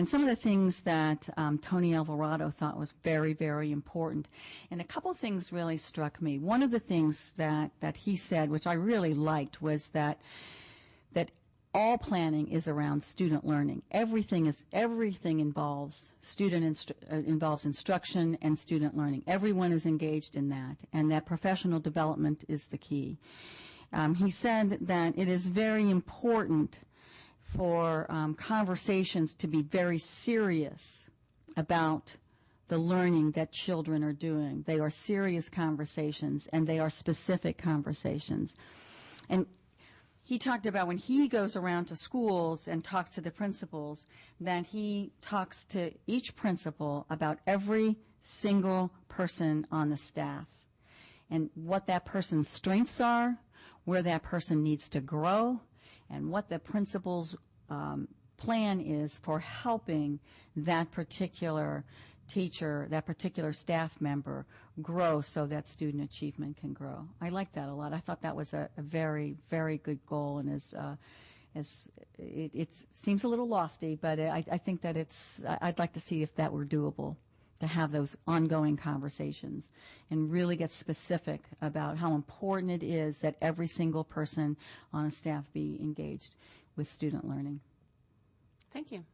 some of the things that Tony Alvarado thought was very, very important. And a couple things really struck me. One of the things that he said, which I really liked, was that all planning is around student learning. Everything involves involves instruction and student learning. Everyone is engaged in that, and that professional development is the key. He said that it is very important for conversations to be very serious about the learning that children are doing. They are serious conversations, and they are specific conversations. And he talked about when he goes around to schools and talks to the principals, that he talks to each principal about every single person on the staff and what that person's strengths are, where that person needs to grow, and what the principal's plan is for helping that particular teacher, that particular staff member grow so that student achievement can grow. I like that a lot. I thought that was a very, very good goal, and it seems a little lofty, but I think that I'd like to see if that were doable, to have those ongoing conversations and really get specific about how important it is that every single person on a staff be engaged with student learning. Thank you.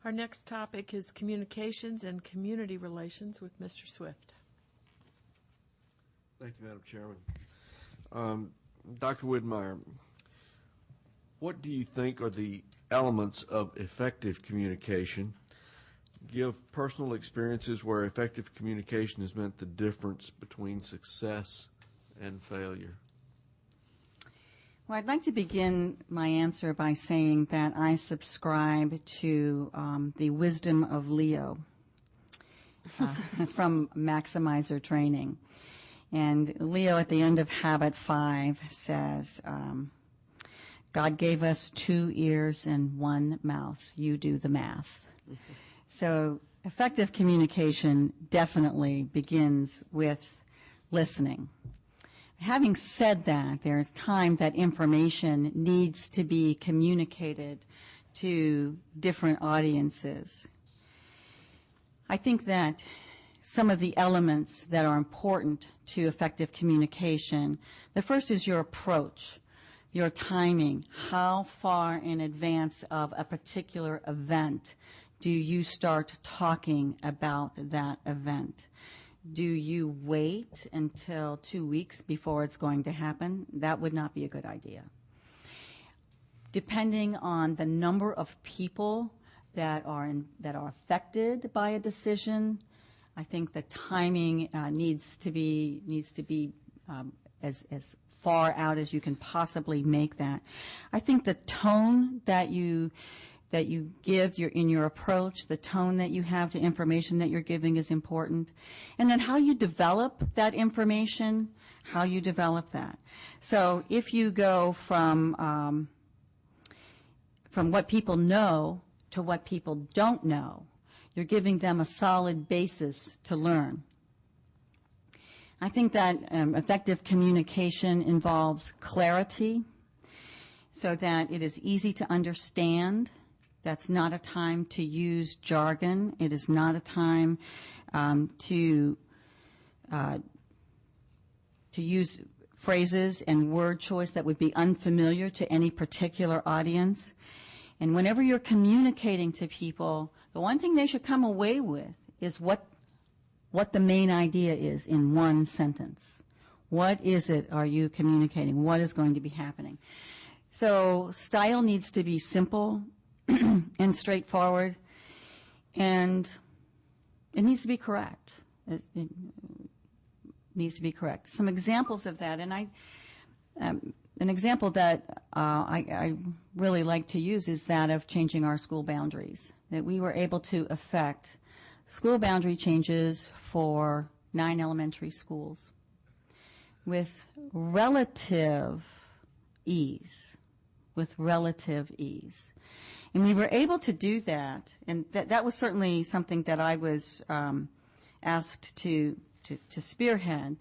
Our next topic is communications and community relations with Mr. Swift. Thank you, Madam Chairman. Dr. Widmeyer, what do you think are the elements of effective communication? Give personal experiences where effective communication has meant the difference between success and failure. Well, I'd like to begin my answer by saying that I subscribe to the wisdom of Leo from Maximizer Training. And Leo, at the end of Habit 5, says, God gave us 2 ears and 1 mouth. You do the math. So effective communication definitely begins with listening. Having said that, there's time that information needs to be communicated to different audiences. I think that some of the elements that are important to effective communication, the first is your approach, your timing. How far in advance of a particular event do you start talking about that event? Do you wait until 2 weeks before it's going to happen? That would not be a good idea. Depending on the number of people that are affected by a decision, I think the timing needs to be as far out as you can possibly make that. I think the tone that you give in your approach, the tone that you have to information that you're giving is important. And then how you develop that information, how you develop that. So if you go from what people know to what people don't know, you're giving them a solid basis to learn. I think that effective communication involves clarity so that it is easy to understand. That's not a time to use jargon. It is not a time to use phrases and word choice that would be unfamiliar to any particular audience. And whenever you're communicating to people, the one thing they should come away with is what the main idea is in one sentence. What is it are you communicating? What is going to be happening? So style needs to be simple and straightforward, and it needs to be correct. It needs to be correct. Some examples of that, and an example that I really like to use is that of changing our school boundaries, that we were able to effect school boundary changes for 9 elementary schools with relative ease, And we were able to do that, and that was certainly something that I was asked to spearhead.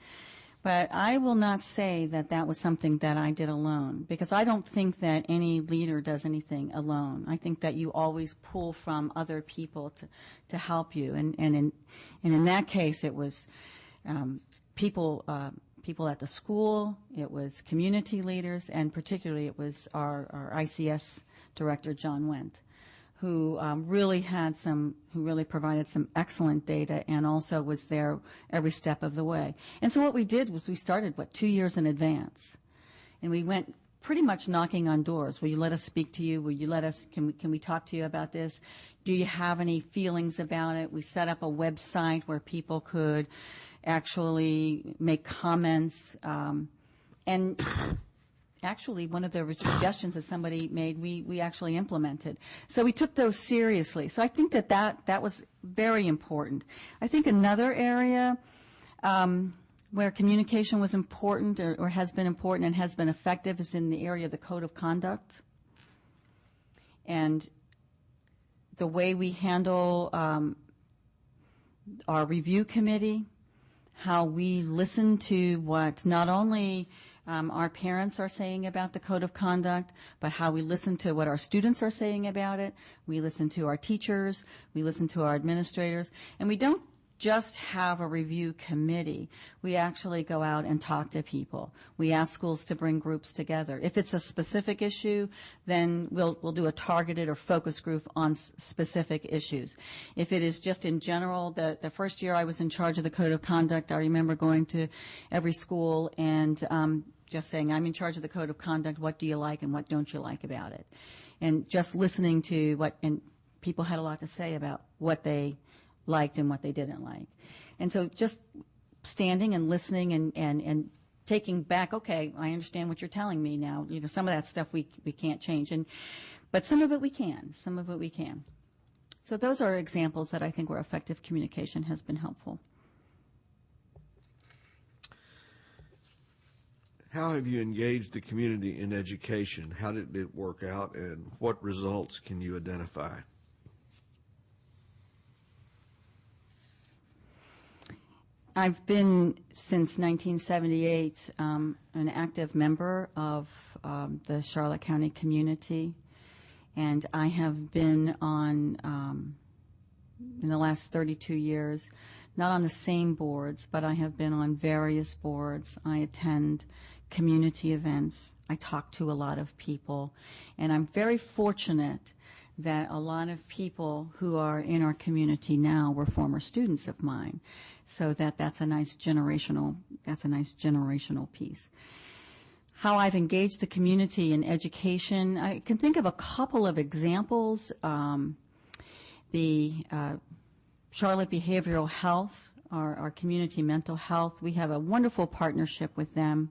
But I will not say that that was something that I did alone, because I don't think that any leader does anything alone. I think that you always pull from other people to help you. And in that case, it was people at the school, it was community leaders, and particularly it was our ICS director, John Wendt, who really provided some excellent data and also was there every step of the way. And so what we did was we started, 2 years in advance. And we went pretty much knocking on doors. Will you let us speak to you? Will you let us, can we talk to you about this? Do you have any feelings about it? We set up a website where people could actually make comments. And actually, one of the suggestions that somebody made, we actually implemented. So we took those seriously. So I think that was very important. I think another area where communication was important or has been important and has been effective is in the area of the code of conduct. And the way we handle our review committee, how we listen to what not only our parents are saying about the code of conduct, but how we listen to what our students are saying about it. We listen to our teachers, we listen to our administrators, and we don't just have a review committee. We actually go out and talk to people. We ask schools to bring groups together. If it's a specific issue, then we'll do a targeted or focus group on specific issues. If it is just in general, the first year I was in charge of the code of conduct, I remember going to every school and just saying, I'm in charge of the code of conduct, what do you like and what don't you like about it? And just listening to and people had a lot to say about what they liked and what they didn't like. And so just standing and listening and taking back, okay, I understand what you're telling me now. Some of that stuff we can't change. But some of it we can. Some of it we can. So those are examples that I think where effective communication has been helpful. How have you engaged the community in education? How did it work out, and what results can you identify? I've been, since 1978, an active member of the Charlotte County community, and I have been on, in the last 32 years, not on the same boards, but I have been on various boards. I attend community events. I talk to a lot of people, and I'm very fortunate that a lot of people who are in our community now were former students of mine, so that's a nice generational piece. How I've engaged the community in education, I can think of a couple of examples. The Charlotte Behavioral Health, our community mental health, we have a wonderful partnership with them,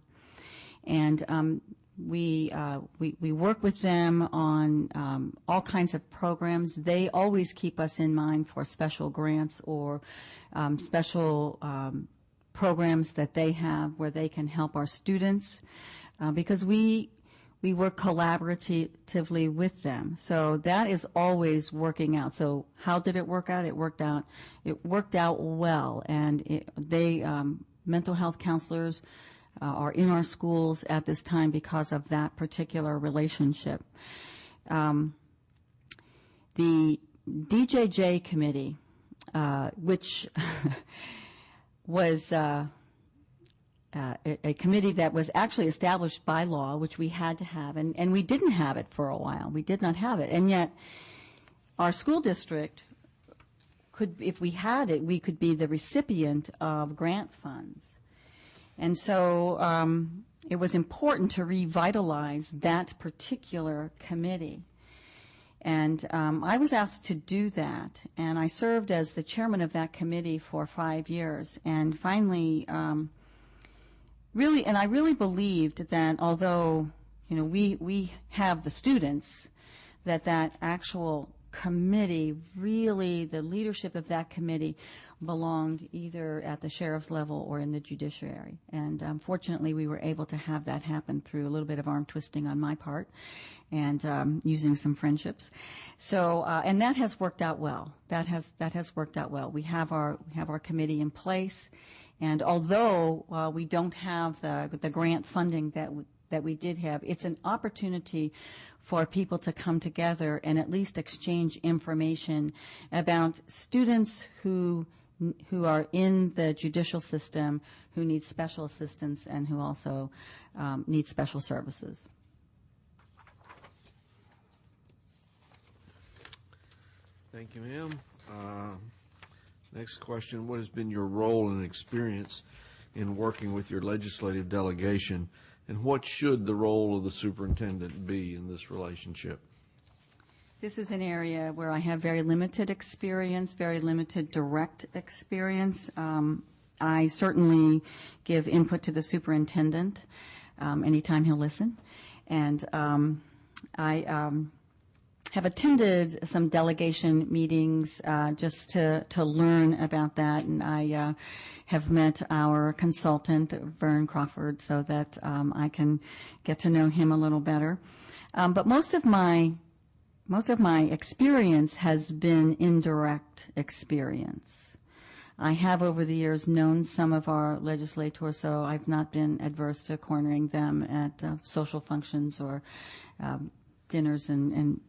and we work with them on all kinds of programs. They always keep us in mind for special grants or special programs that they have where they can help our students, because we work collaboratively with them. So that is always working out. So how did it work out? It worked out well, and mental health counselors are in our schools at this time because of that particular relationship. The DJJ committee, which was a committee that was actually established by law, which we had to have, and we didn't have it for a while. We did not have it, and yet our school district could, if we had it, we could be the recipient of grant funds. And so it was important to revitalize that particular committee. And I was asked to do that, and I served as the chairman of that committee for 5 years. And finally, I really believed that although, we have the students, that actual committee, really the leadership of that committee belonged either at the sheriff's level or in the judiciary. And fortunately, we were able to have that happen through a little bit of arm twisting on my part and using some friendships. So, and that has worked out well. That has worked out well. We have our committee in place, and although we don't have the grant funding that we did have, it's an opportunity for people to come together and at least exchange information about students who are in the judicial system, who need special assistance, and who also need special services. Thank you, ma'am. Next question, what has been your role and experience in working with your legislative delegation, and what should the role of the superintendent be in this relationship? This is an area where I have very limited experience, very limited direct experience. I certainly give input to the superintendent anytime he'll listen. And I have attended some delegation meetings just to learn about that. And I have met our consultant, Vern Crawford, so that I can get to know him a little better. But most of my experience has been indirect experience. I have over the years known some of our legislators, so I've not been adverse to cornering them at social functions or dinners and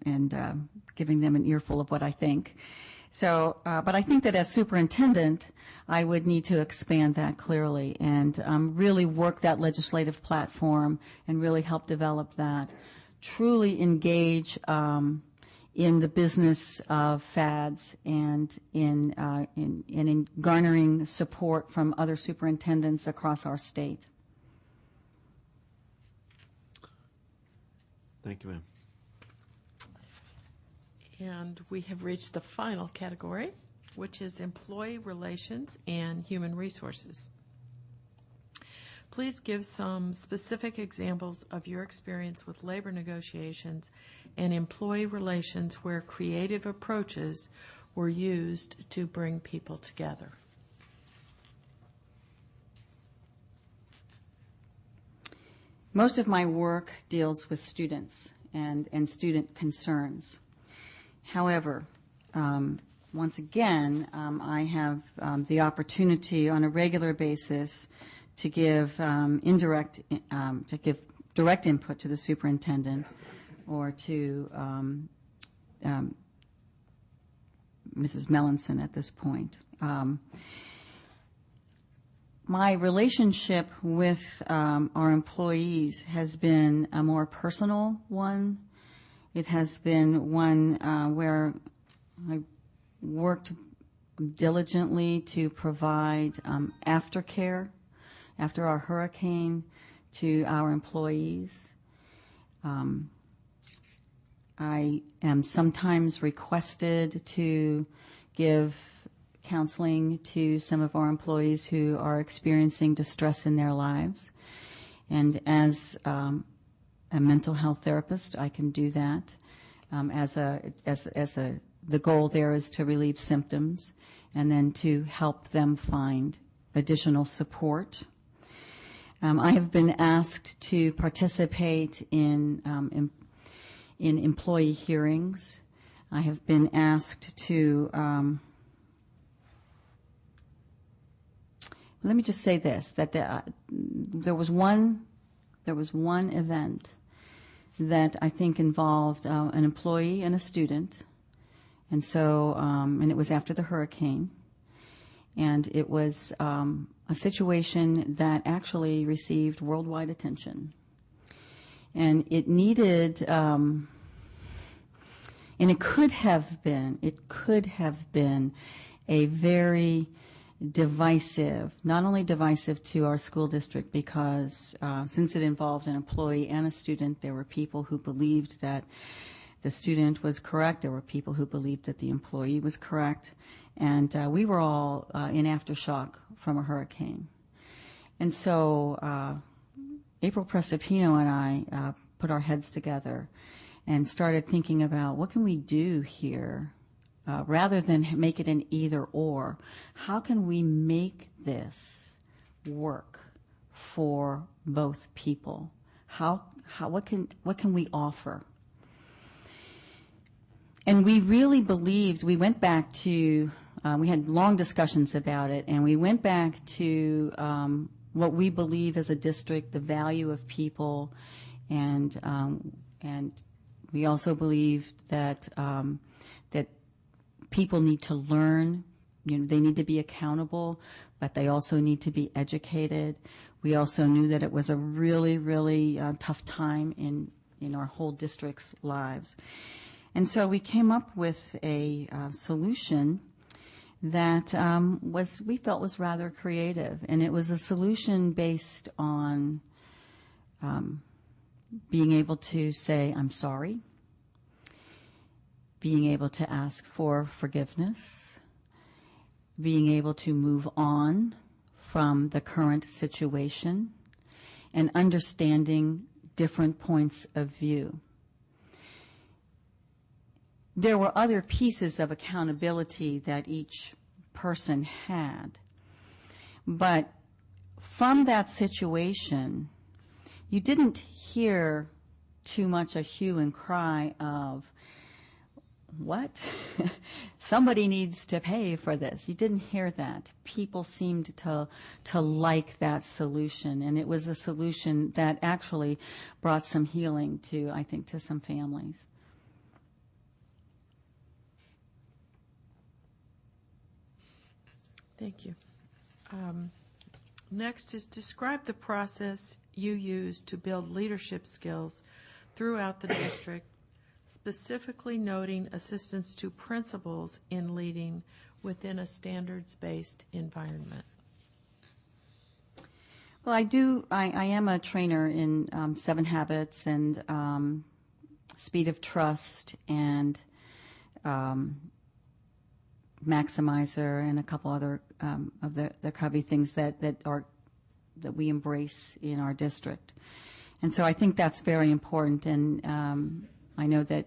giving them an earful of what I think. So, but I think that as superintendent, I would need to expand that clearly and really work that legislative platform and really help develop that. Truly engage in the business of fads and in garnering support from other superintendents across our state. Thank you, ma'am. And we have reached the final category, which is employee relations and human resources. Please give some specific examples of your experience with labor negotiations and employee relations where creative approaches were used to bring people together. Most of my work deals with students and student concerns. However, once again, I have the opportunity on a regular basis to give direct input to the superintendent or to Mrs. Mellinson at this point. My relationship with our employees has been a more personal one. It has been one where I worked diligently to provide aftercare after our hurricane to our employees. I am sometimes requested to give counseling to some of our employees who are experiencing distress in their lives. And as a mental health therapist, I can do that. The goal there is to relieve symptoms and then to help them find additional support. I have been asked to participate in employee hearings. I have been asked to, let me just say this, that there was one event that I think involved an employee and a student, and so, and it was after the hurricane, and it was a situation that actually received worldwide attention. And it needed, and it could have been a very divisive, not only divisive to our school district because since it involved an employee and a student, there were people who believed that the student was correct, there were people who believed that the employee was correct, and we were all in aftershock from a hurricane. And so April Prestipino and I put our heads together and started thinking about what can we do here rather than make it an either or. How can we make this work for both people? What can we offer? And we really believed, we went back to, we had long discussions about it, and we went back to what we believe as a district, the value of people, and we also believed that that people need to learn. You know, they need to be accountable, but they also need to be educated. We also knew that it was a really, really tough time in our whole district's lives. And so we came up with a solution that we felt was rather creative, and it was a solution based on being able to say, I'm sorry, being able to ask for forgiveness, being able to move on from the current situation, and understanding different points of view. There were other pieces of accountability that each person had, but from that situation, you didn't hear too much a hue and cry of, what? Somebody needs to pay for this. You didn't hear that. People seemed to like that solution, and it was a solution that actually brought some healing to, I think, to some families. Thank you. Next is describe the process you use to build leadership skills throughout the district, specifically noting assistance to principals in leading within a standards-based environment. Well, I am a trainer in 7 Habits and Speed of Trust and Maximizer and a couple other of the Covey things that we embrace in our district. And so I think that's very important, and I know that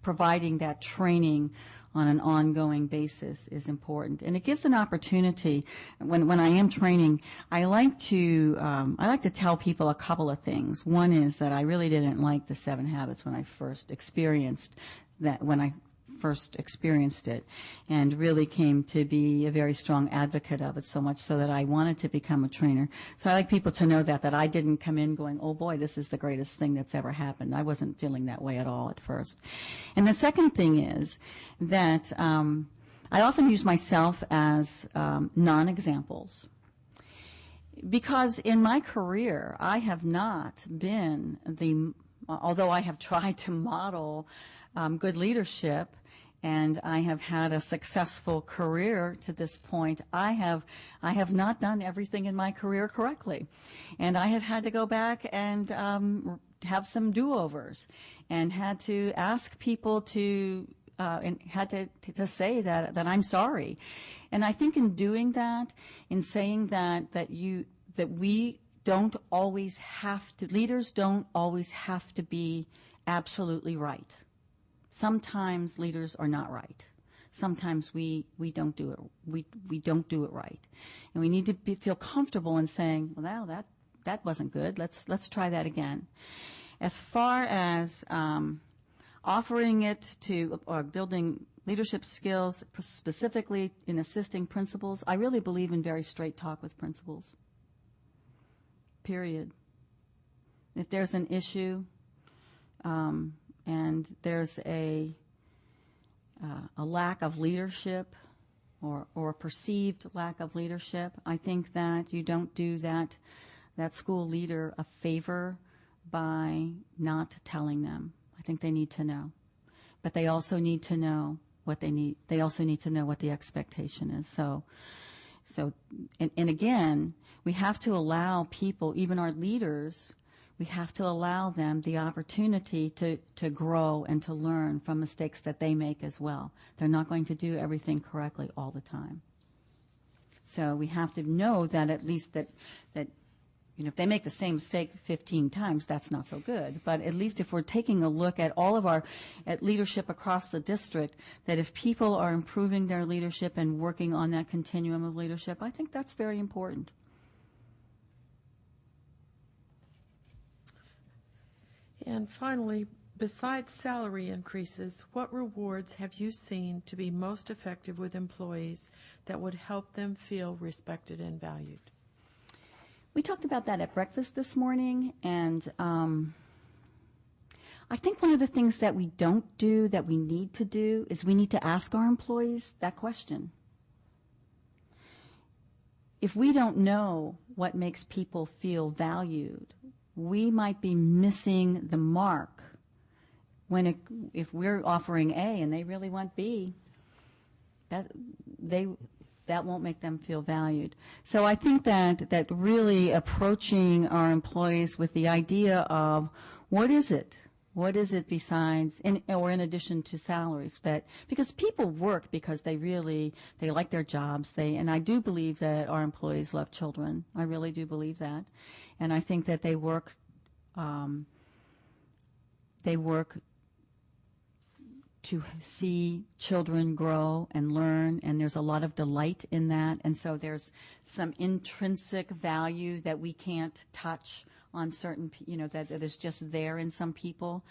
providing that training on an ongoing basis is important, and it gives an opportunity. When I am training, I like to tell people a couple of things. One is that I really didn't like the 7 Habits when I first experienced it, and really came to be a very strong advocate of it, so much so that I wanted to become a trainer. So I like people to know that I didn't come in going, oh boy, this is the greatest thing that's ever happened. I wasn't feeling that way at all at first. And the second thing is that I often use myself as non-examples. Because in my career, I have not been although I have tried to model good leadership, and I have had a successful career to this point, I have not done everything in my career correctly. And I have had to go back and have some do-overs, and had to ask people and had to say that I'm sorry. And I think in doing that, in saying that we don't always have to, leaders don't always have to be absolutely right. Sometimes leaders are not right. Sometimes we don't do it. We don't do it right, and we need to feel comfortable in saying, "Well, that wasn't good. Let's try that again." As far as offering it to or building leadership skills, specifically in assisting principals, I really believe in very straight talk with principals. Period. If there's an issue. And there's a lack of leadership or a perceived lack of leadership, I think that you don't do that school leader a favor by not telling them. I think they need to know. But they also need to know what they need. They also need to know what the expectation is. So again, we have to allow people, even our leaders, we have to allow them the opportunity to grow and to learn from mistakes that they make as well. They're not going to do everything correctly all the time. So we have to know that at least that if they make the same mistake 15 times, that's not so good. But at least if we're taking a look at all of at leadership across the district, that if people are improving their leadership and working on that continuum of leadership, I think that's very important. And finally, besides salary increases, what rewards have you seen to be most effective with employees that would help them feel respected and valued? We talked about that at breakfast this morning, and I think one of the things that we don't do that we need to do is we need to ask our employees that question. If we don't know what makes people feel valued, we might be missing the mark if we're offering A and they really want B, that won't make them feel valued. So I think that really approaching our employees with the idea of what is it? What is it besides, or in addition to salaries? Because people work because they like their jobs. And I do believe that our employees love children. I really do believe that. And I think that they work to see children grow and learn, and there's a lot of delight in that. And so there's some intrinsic value that we can't touch on certain, that is just there in some people.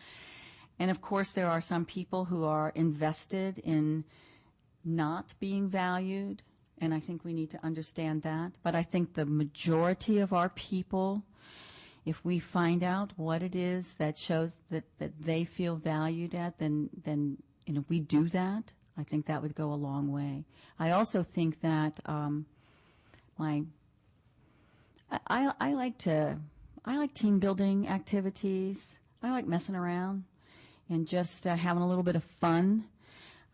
And of course, there are some people who are invested in not being valued, and I think we need to understand that. But I think the majority of our people, if we find out what it is that shows that they feel valued at, then we do that. I think that would go a long way. I also think that I like team building activities. I like messing around and just having a little bit of fun.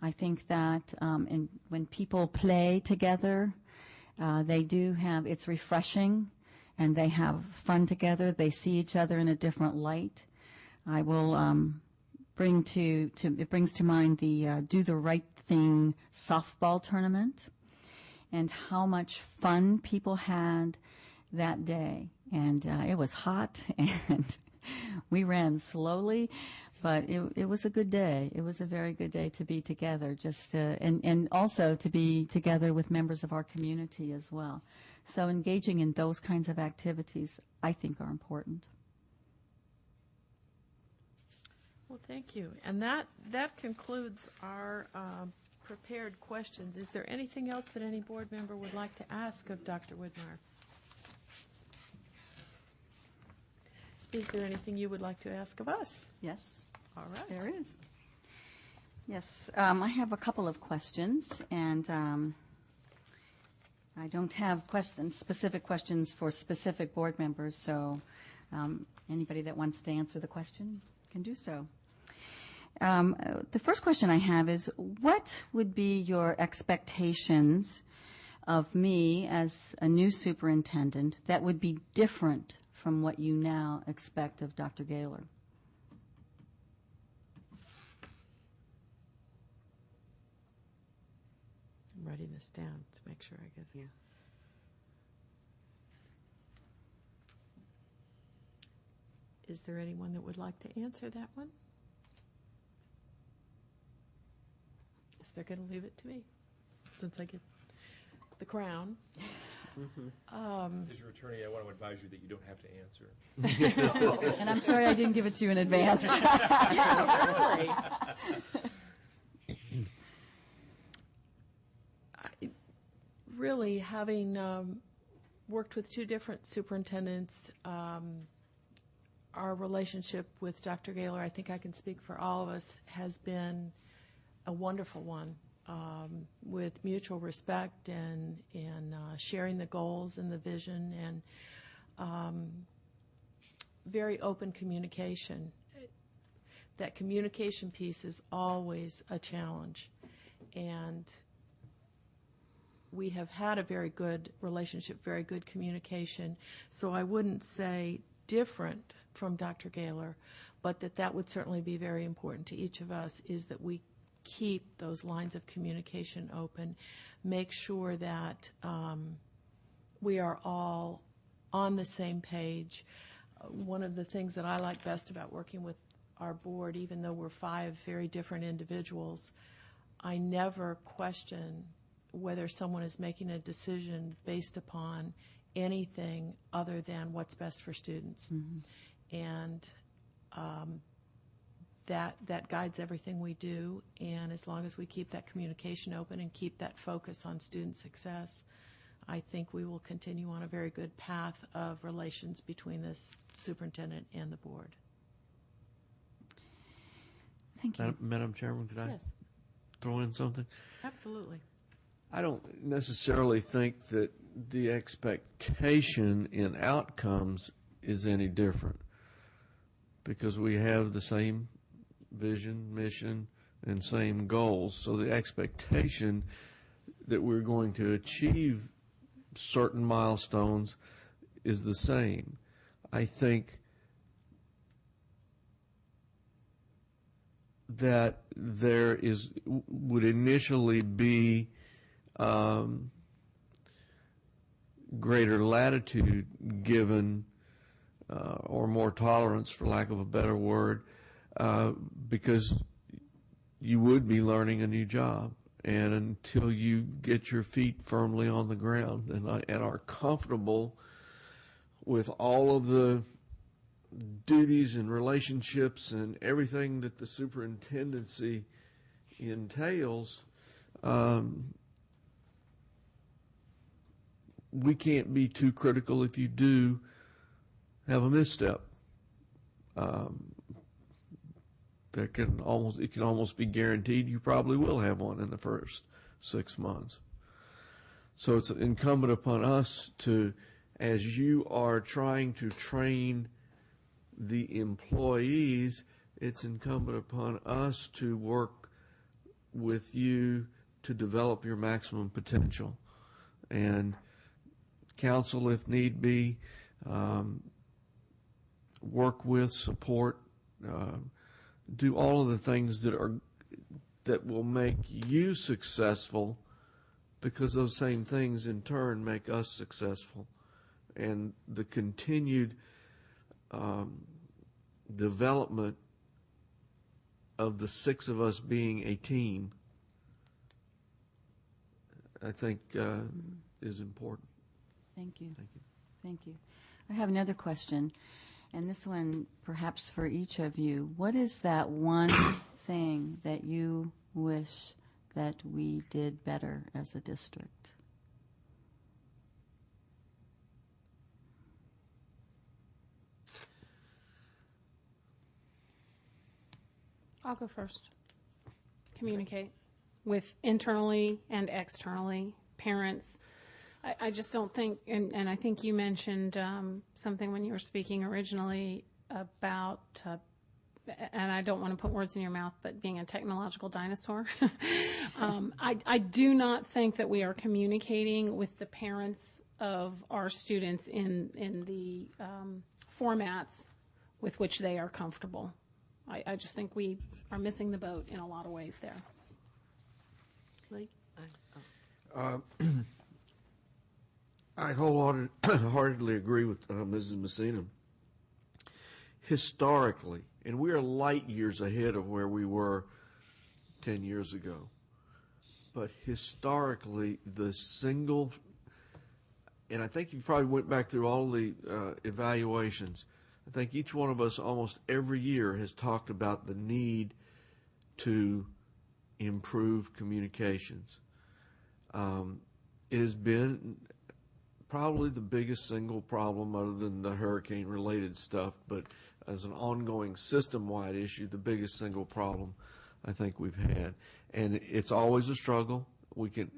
I think that when people play together, it's refreshing, and they have fun together. They see each other in a different light. I will it brings to mind the Do the Right Thing softball tournament and how much fun people had that day. And it was hot, and we ran slowly, but it was a good day. It was a very good day to be together, and also to be together with members of our community as well. So engaging in those kinds of activities, I think, are important. Well, thank you. And that concludes our prepared questions. Is there anything else that any board member would like to ask of Dr. Widmeyer? Is there anything you would like to ask of us? Yes. All right. There is. Yes, I have a couple of questions, and I don't have specific questions for specific board members, so anybody that wants to answer the question can do so. The first question I have is, what would be your expectations of me as a new superintendent that would be different from what you now expect of Dr. Gaylor? I'm writing this down to make sure I get it. Yeah. Is there anyone that would like to answer that one? Is they're going to leave it to me, since I get the crown. As your attorney, I want to advise you that you don't have to answer. And I'm sorry I didn't give it to you in advance. Really, having worked with two different superintendents, our relationship with Dr. Gaylor, I think I can speak for all of us, has been a wonderful one, with mutual respect and sharing the goals and the vision, and very open communication. That communication piece is always a challenge, and we have had a very good relationship, very good communication. So I wouldn't say different from Dr. Gaylor, but that would certainly be very important to each of us, is that we keep those lines of communication open, make sure that we are all on the same page. One of the things that I like best about working with our board, even though we're 5 very different individuals, I never question whether someone is making a decision based upon anything other than what's best for students. Mm-hmm. And that guides everything we do, and as long as we keep that communication open and keep that focus on student success, I think we will continue on a very good path of relations between this superintendent and the board. Thank you. Madam Chairman, could I Yes. throw in something? Absolutely. I don't necessarily think that the expectation in outcomes is any different, because we have the same vision, mission, and same goals. So the expectation that we're going to achieve certain milestones is the same. I think that there would initially be greater latitude given, or more tolerance, for lack of a better word, because you would be learning a new job. And until you get your feet firmly on the ground and are comfortable with all of the duties and relationships and everything that the superintendency entails, we can't be too critical if you do have a misstep. It can almost be guaranteed you probably will have one in the first 6 months. So it's incumbent upon us to, as you are trying to train the employees, it's incumbent upon us to work with you to develop your maximum potential and counsel if need be, work with, support, do all of the things that will make you successful, because those same things in turn make us successful. And the continued development of the 6 of us being a team, I think, is important. Thank you. Thank you. Thank you. I have another question, and this one perhaps for each of you. What is that one thing that you wish that we did better as a district? I'll go first. Communicate with internally and externally, parents. I just don't think, and I think you mentioned something when you were speaking originally about, and I don't want to put words in your mouth, but being a technological dinosaur. I do not think that we are communicating with the parents of our students in the formats with which they are comfortable. I just think we are missing the boat in a lot of ways there. Lee? I wholeheartedly agree with Mrs. Messina. Historically, and we are light years ahead of where we were 10 years ago, but historically, the single, and I think you probably went back through all the evaluations, I think each one of us almost every year has talked about the need to improve communications. It has been probably the biggest single problem, other than the hurricane-related stuff, but as an ongoing system-wide issue, the biggest single problem I think we've had. And it's always a struggle. We can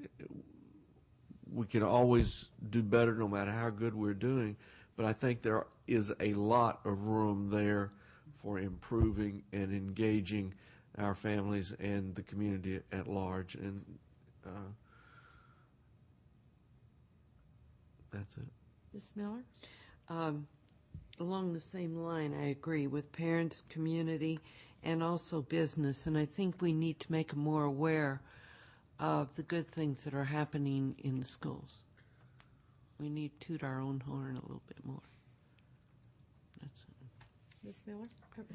always do better no matter how good we're doing, but I think there is a lot of room there for improving and engaging our families and the community at large. And that's it. Ms. Miller? Along the same line, I agree with parents, community, and also business. And I think we need to make them more aware of the good things that are happening in the schools. We need to toot our own horn a little bit more. That's it. Ms. Miller? Sorry,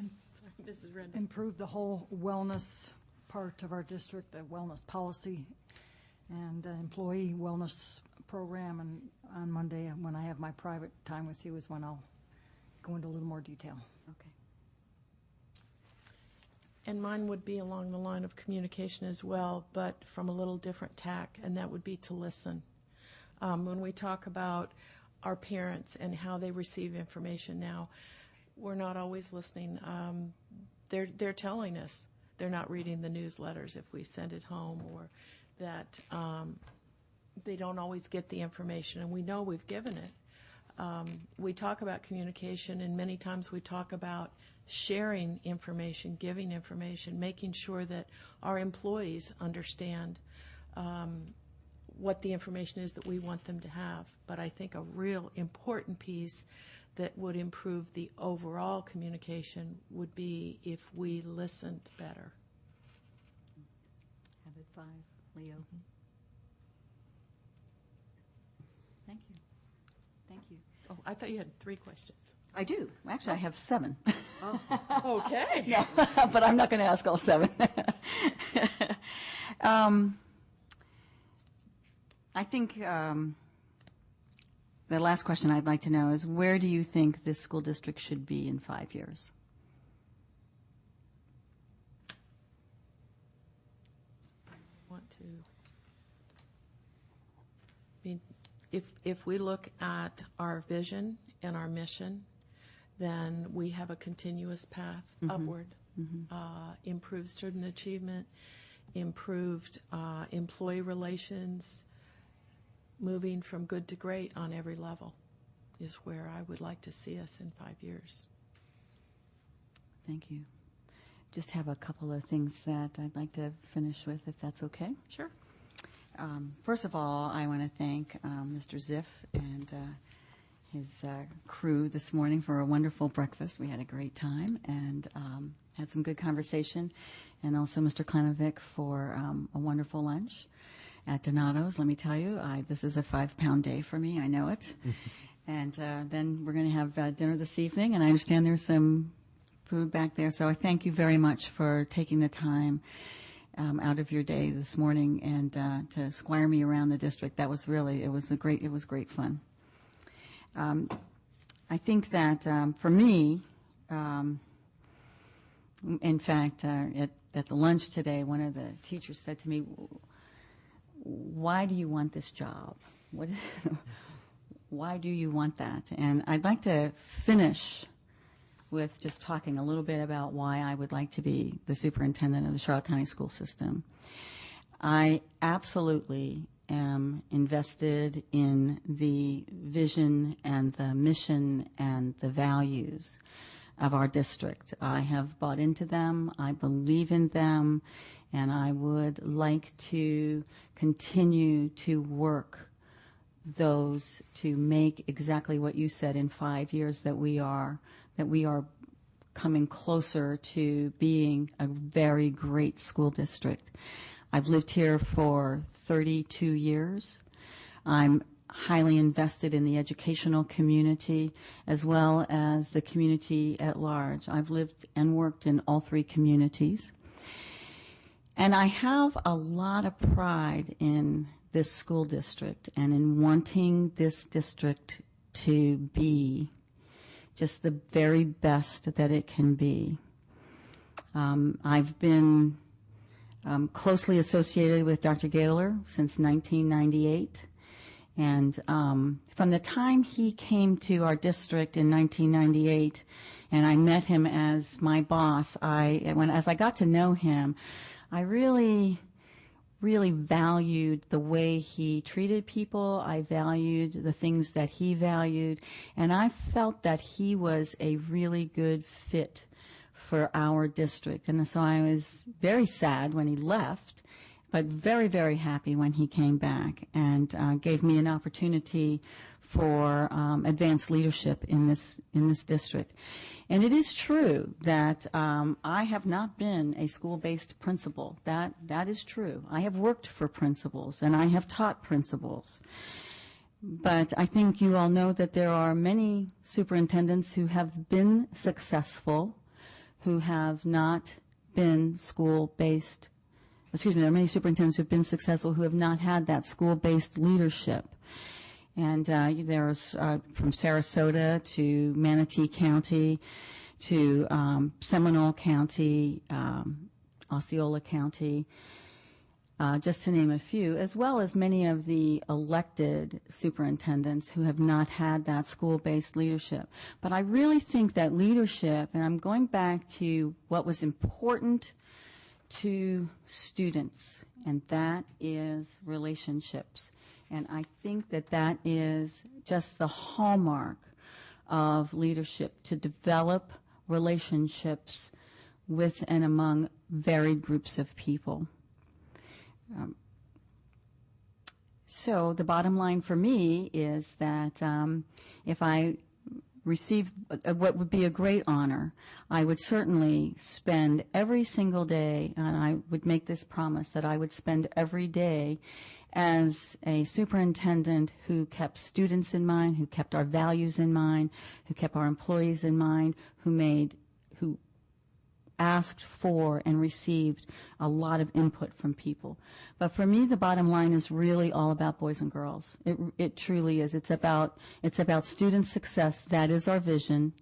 Mrs. Rendon. Improve the whole wellness part of our district, the wellness policy and employee wellness program. And on Monday, when I have my private time with you, is when I'll go into a little more detail. Okay. And mine would be along the line of communication as well, but from a little different tack, and that would be to listen. When we talk about our parents and how they receive information now, we're not always listening. They're telling us they're not reading the newsletters if we send it home, or that they don't always get the information, and we know we've given it. we talk about communication, and many times we talk about sharing information, giving information, making sure that our employees understand what the information is that we want them to have. But I think a real important piece that would improve the overall communication would be if we listened better. Habit 5, Leo. Thank you. Thank you. Oh, I thought you had 3 questions. I do. Actually, I have 7. Okay. No, but I'm not going to ask all 7. I think the last question I'd like to know is, where do you think this school district should be in 5 years? Want to, I mean, if we look at our vision and our mission, then we have a continuous path upward. Improved student achievement, improved employee relations, moving from good to great on every level is where I would like to see us in 5 years. Thank you. Just have a couple of things that I'd like to finish with, if that's okay. Sure. First of all, I want to thank Mr. Ziff and his crew this morning for a wonderful breakfast. We had a great time and had some good conversation. And also Mr. Klenovic for a wonderful lunch at Donato's. Let me tell you, this is a 5-pound day for me. I know it. And then we're going to have dinner this evening, and I understand there's some food back there. So I thank you very much for taking the time out of your day this morning and to squire me around the district. That was really, it was great fun. I think that for me, in fact, at the lunch today, one of the teachers said to me, "Why do you want this job? Why do you want that?" And I'd like to finish with just talking a little bit about why I would like to be the superintendent of the Charlotte County School System. I absolutely am invested in the vision and the mission and the values of our district. I have bought into them, I believe in them, and I would like to continue to work those to make exactly what you said in 5 years, that we are coming closer to being a very great school district. I've lived here for 32 years. I'm highly invested in the educational community as well as the community at large. I've lived and worked in all 3 communities. And I have a lot of pride in this school district and in wanting this district to be just the very best that it can be. I've been closely associated with Dr. Gaylor since 1998. And from the time he came to our district in 1998, and I met him as my boss, as I got to know him, I really valued the way he treated people. I valued the things that he valued, and I felt that he was a really good fit for our district. And so I was very sad when he left, but very, very happy when he came back and gave me an opportunity for advanced leadership in this district. And it is true that I have not been a school-based principal. That is true. I have worked for principals and I have taught principals. But I think you all know that there are many superintendents who have been successful who have not been school-based. There are many superintendents who have been successful who have not had that school-based leadership. And there's from Sarasota to Manatee County to Seminole County, Osceola County, just to name a few, as well as many of the elected superintendents who have not had that school-based leadership. But I really think that leadership, and I'm going back to what was important to students, and that is relationships. And I think that that is just the hallmark of leadership, to develop relationships with and among varied groups of people. So the bottom line for me is that if I receive what would be a great honor, I would certainly spend every single day, and I would make this promise that I would spend every day as a superintendent who kept students in mind, who kept our values in mind, who kept our employees in mind, who asked for and received a lot of input from people. But for me, the bottom line is really all about boys and girls. It truly is. It's about student success. That is our vision.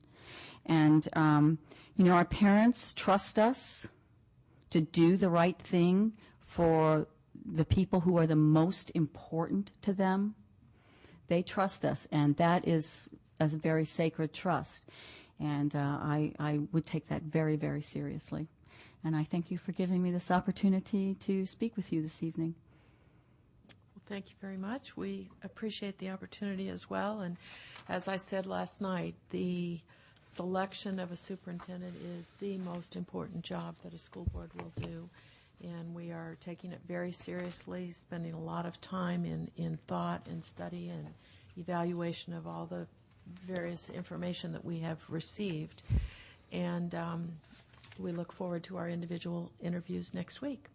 And, our parents trust us to do the right thing for the people who are the most important to them. They trust us, and that is a very sacred trust. And I would take that very, very seriously. And I thank you for giving me this opportunity to speak with you this evening. Well, thank you very much. We appreciate the opportunity as well. And as I said last night, the selection of a superintendent is the most important job that a school board will do. And we are taking it very seriously, spending a lot of time in thought and study and evaluation of all the various information that we have received. And we look forward to our individual interviews next week.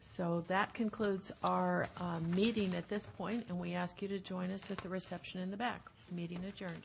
So that concludes our meeting at this point, and we ask you to join us at the reception in the back. Meeting adjourned.